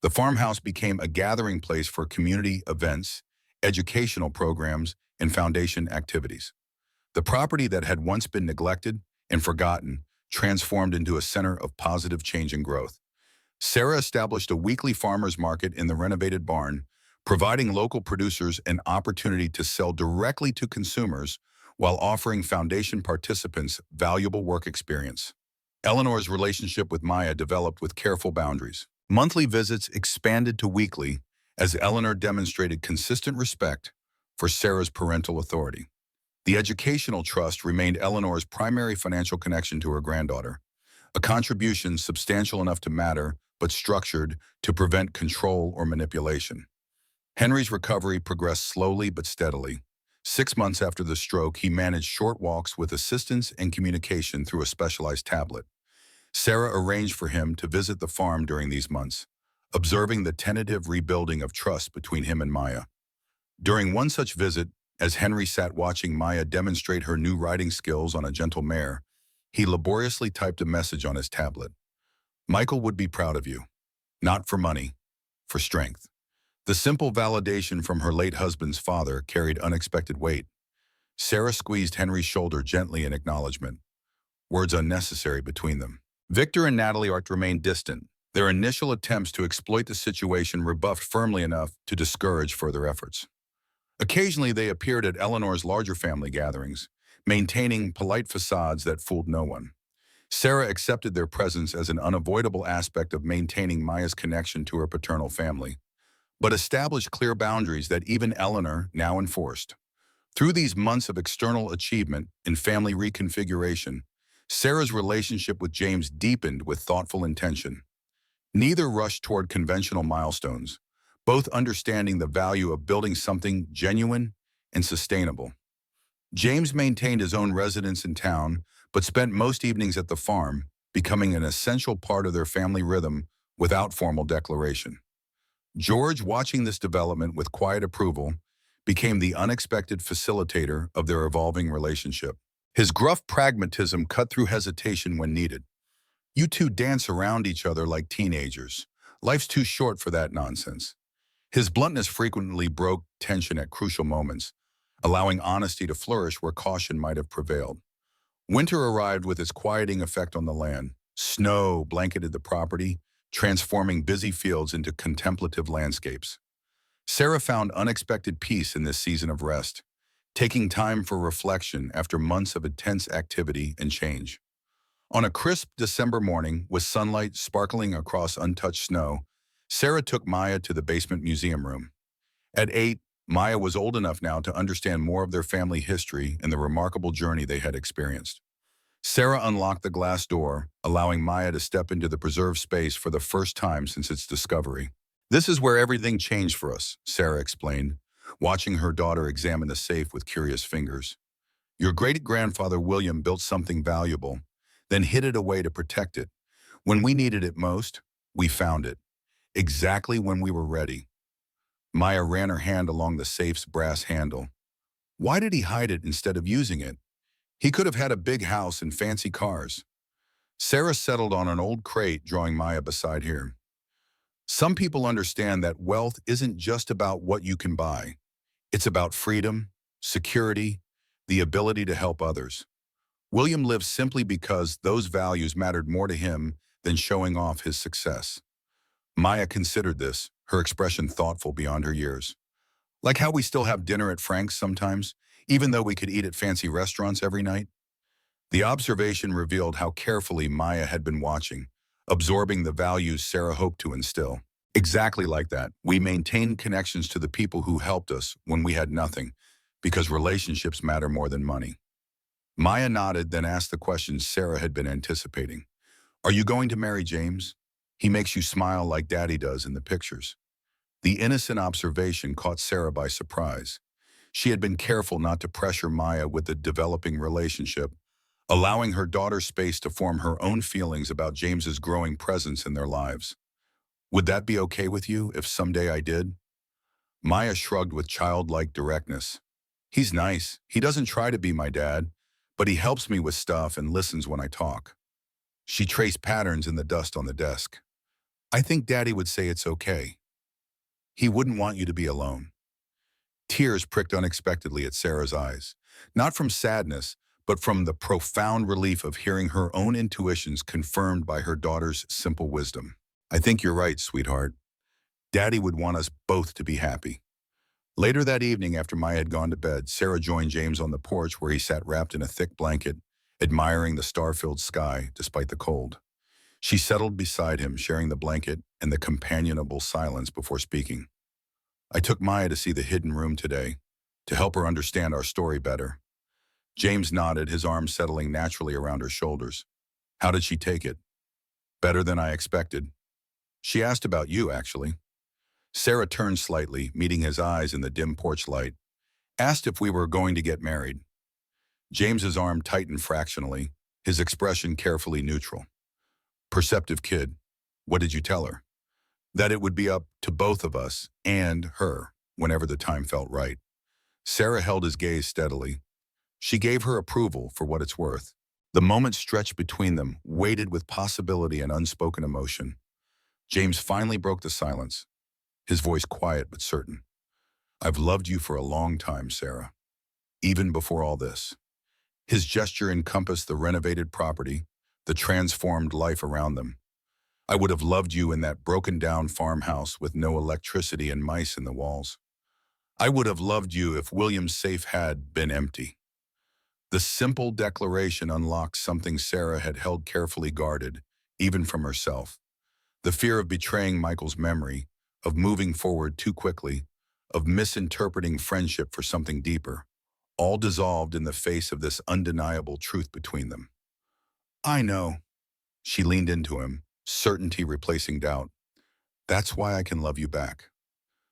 The farmhouse became a gathering place for community events, educational programs, and foundation activities. The property that had once been neglected and forgotten transformed into a center of positive change and growth. Sarah established a weekly farmers market in the renovated barn, providing local producers an opportunity to sell directly to consumers while offering foundation participants valuable work experience. Eleanor's relationship with Maya developed with careful boundaries. Monthly visits expanded to weekly as Eleanor demonstrated consistent respect for Sarah's parental authority. The educational trust remained Eleanor's primary financial connection to her granddaughter, a contribution substantial enough to matter but structured to prevent control or manipulation. Henry's recovery progressed slowly but steadily. 6 months after the stroke, he managed short walks with assistance and communication through a specialized tablet. Sarah arranged for him to visit the farm during these months, observing the tentative rebuilding of trust between him and Maya. During one such visit, as Henry sat watching Maya demonstrate her new riding skills on a gentle mare, he laboriously typed a message on his tablet. Michael would be proud of you. Not for money, for strength. The simple validation from her late husband's father carried unexpected weight. Sarah squeezed Henry's shoulder gently in acknowledgement, words unnecessary between them. Victor and Natalie Art remained distant, their initial attempts to exploit the situation rebuffed firmly enough to discourage further efforts. Occasionally, they appeared at Eleanor's larger family gatherings, maintaining polite facades that fooled no one. Sarah accepted their presence as an unavoidable aspect of maintaining Maya's connection to her paternal family, but established clear boundaries that even Eleanor now enforced. Through these months of external achievement and family reconfiguration, Sarah's relationship with James deepened with thoughtful intention. Neither rushed toward conventional milestones, both understanding the value of building something genuine and sustainable. James maintained his own residence in town, but spent most evenings at the farm, becoming an essential part of their family rhythm without formal declaration. George, watching this development with quiet approval, became the unexpected facilitator of their evolving relationship. His gruff pragmatism cut through hesitation when needed. You two dance around each other like teenagers. Life's too short for that nonsense. His bluntness frequently broke tension at crucial moments, allowing honesty to flourish where caution might have prevailed. Winter arrived with its quieting effect on the land. Snow blanketed the property, transforming busy fields into contemplative landscapes. Sarah found unexpected peace in this season of rest, taking time for reflection after months of intense activity and change. On a crisp December morning, with sunlight sparkling across untouched snow, Sarah took Maya to the basement museum room. At 8, Maya was old enough now to understand more of their family history and the remarkable journey they had experienced. Sarah unlocked the glass door, allowing Maya to step into the preserved space for the first time since its discovery. "This is where everything changed for us," Sarah explained, watching her daughter examine the safe with curious fingers. "Your great-grandfather William built something valuable, then hid it away to protect it. When we needed it most, we found it, exactly when we were ready." Maya ran her hand along the safe's brass handle. "Why did he hide it instead of using it? He could have had a big house and fancy cars." Sarah settled on an old crate, drawing Maya beside her. "Some people understand that wealth isn't just about what you can buy. It's about freedom, security, the ability to help others. William lived simply because those values mattered more to him than showing off his success." Maya considered this, her expression thoughtful beyond her years. "Like how we still have dinner at Frank's sometimes, even though we could eat at fancy restaurants every night?" The observation revealed how carefully Maya had been watching, absorbing the values Sarah hoped to instill. "Exactly like that. We maintained connections to the people who helped us when we had nothing, because relationships matter more than money." Maya nodded, then asked the question Sarah had been anticipating. "Are you going to marry James? He makes you smile like Daddy does in the pictures." The innocent observation caught Sarah by surprise. She had been careful not to pressure Maya with the developing relationship, allowing her daughter space to form her own feelings about James's growing presence in their lives. "Would that be okay with you if someday I did?" Maya shrugged with childlike directness. "He's nice. He doesn't try to be my dad, but he helps me with stuff and listens when I talk." She traced patterns in the dust on the desk. "I think Daddy would say it's okay. He wouldn't want you to be alone." Tears pricked unexpectedly at Sarah's eyes, not from sadness, but from the profound relief of hearing her own intuitions confirmed by her daughter's simple wisdom. "I think you're right, sweetheart. Daddy would want us both to be happy." Later that evening, after Maya had gone to bed, Sarah joined James on the porch where he sat wrapped in a thick blanket, admiring the star-filled sky despite the cold. She settled beside him, sharing the blanket and the companionable silence before speaking. "I took Maya to see the hidden room today, to help her understand our story better." James nodded, his arms settling naturally around her shoulders. "How did she take it?" "Better than I expected. She asked about you, actually." Sarah turned slightly, meeting his eyes in the dim porch light. "Asked if we were going to get married." James's arm tightened fractionally, his expression carefully neutral. "Perceptive kid. What did you tell her?" "That it would be up to both of us and her whenever the time felt right." Sarah held his gaze steadily. She gave her approval for what it's worth. The moment stretched between them, weighted with possibility and unspoken emotion. James finally broke the silence, his voice quiet but certain. "I've loved you for a long time, Sarah. Even before all this." His gesture encompassed the renovated property, the transformed life around them. "I would have loved you in that broken-down farmhouse with no electricity and mice in the walls. I would have loved you if William's safe had been empty." The simple declaration unlocked something Sarah had held carefully guarded, even from herself. The fear of betraying Michael's memory, of moving forward too quickly, of misinterpreting friendship for something deeper, all dissolved in the face of this undeniable truth between them. "I know." She leaned into him, certainty replacing doubt. "That's why I can love you back."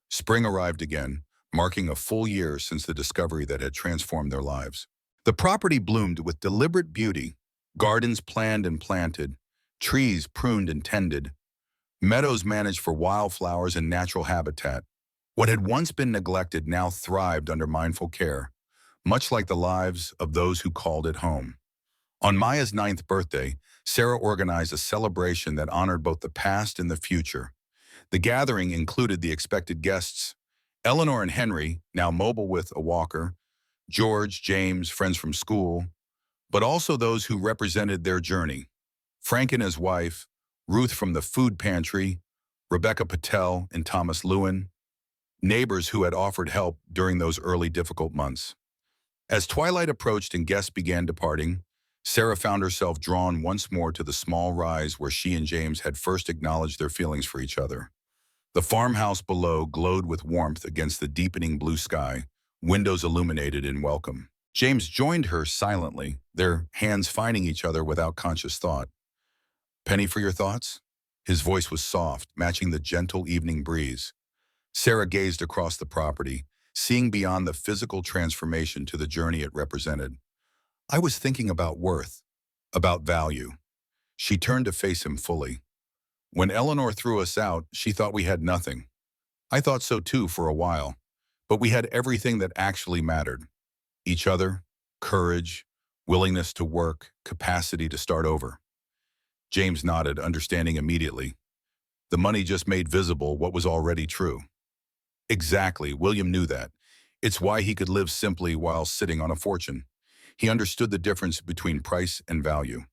Spring arrived again, marking a full year since the discovery that had transformed their lives. The property bloomed with deliberate beauty, gardens planned and planted, trees pruned and tended, meadows managed for wildflowers and natural habitat. What had once been neglected now thrived under mindful care, much like the lives of those who called it home. On Maya's 9th birthday, Sarah organized a celebration that honored both the past and the future. The gathering included the expected guests, Eleanor and Henry, now mobile with a walker, George, James, friends from school, but also those who represented their journey. Frank and his wife, Ruth from the food pantry, Rebecca Patel and Thomas Lewin, neighbors who had offered help during those early difficult months. As twilight approached and guests began departing, Sarah found herself drawn once more to the small rise where she and James had first acknowledged their feelings for each other. The farmhouse below glowed with warmth against the deepening blue sky, windows illuminated in welcome. James joined her silently, their hands finding each other without conscious thought. "Penny for your thoughts?" His voice was soft, matching the gentle evening breeze. Sarah gazed across the property, seeing beyond the physical transformation to the journey it represented. "I was thinking about worth, about value." She turned to face him fully. "When Eleanor threw us out, she thought we had nothing. I thought so too for a while. But we had everything that actually mattered. Each other, courage, willingness to work, capacity to start over." James nodded, understanding immediately. The money just made visible what was already true. Exactly, William knew that. It's why he could live simply while sitting on a fortune. He understood the difference between price and value.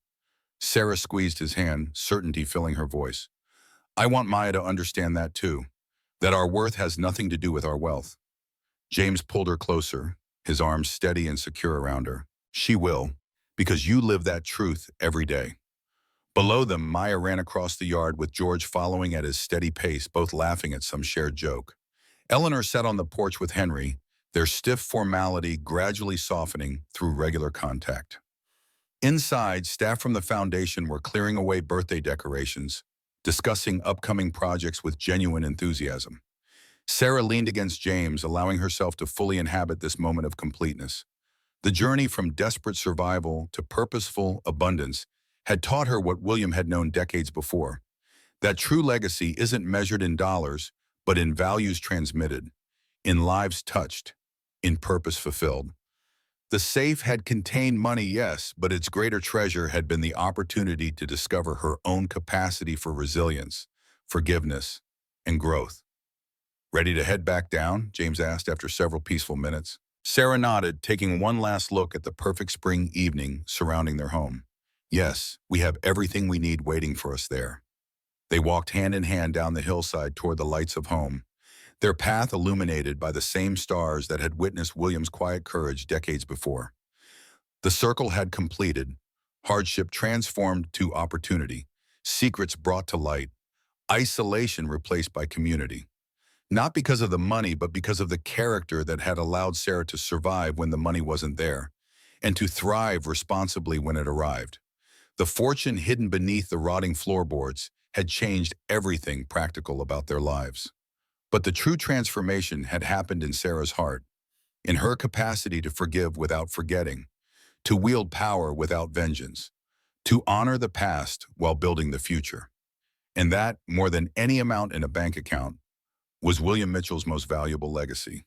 Sarah squeezed his hand, certainty filling her voice. "I want Maya to understand that too, that our worth has nothing to do with our wealth." James pulled her closer, his arms steady and secure around her. "She will, because you live that truth every day." Below them, Maya ran across the yard with George following at his steady pace, both laughing at some shared joke. Eleanor sat on the porch with Henry, their stiff formality gradually softening through regular contact. Inside, staff from the foundation were clearing away birthday decorations, discussing upcoming projects with genuine enthusiasm. Sarah leaned against James, allowing herself to fully inhabit this moment of completeness. The journey from desperate survival to purposeful abundance had taught her what William had known decades before, that true legacy isn't measured in dollars, but in values transmitted, in lives touched, in purpose fulfilled. The safe had contained money, yes, but its greater treasure had been the opportunity to discover her own capacity for resilience, forgiveness, and growth. "Ready to head back down?" James asked after several peaceful minutes. Sarah nodded, taking one last look at the perfect spring evening surrounding their home. "Yes, we have everything we need waiting for us there." They walked hand in hand down the hillside toward the lights of home, their path illuminated by the same stars that had witnessed William's quiet courage decades before. The circle had completed, hardship transformed to opportunity, secrets brought to light, isolation replaced by community. Not because of the money, but because of the character that had allowed Sarah to survive when the money wasn't there, and to thrive responsibly when it arrived. The fortune hidden beneath the rotting floorboards had changed everything practical about their lives. But the true transformation had happened in Sarah's heart, in her capacity to forgive without forgetting, to wield power without vengeance, to honor the past while building the future. And that, more than any amount in a bank account, was William Mitchell's most valuable legacy.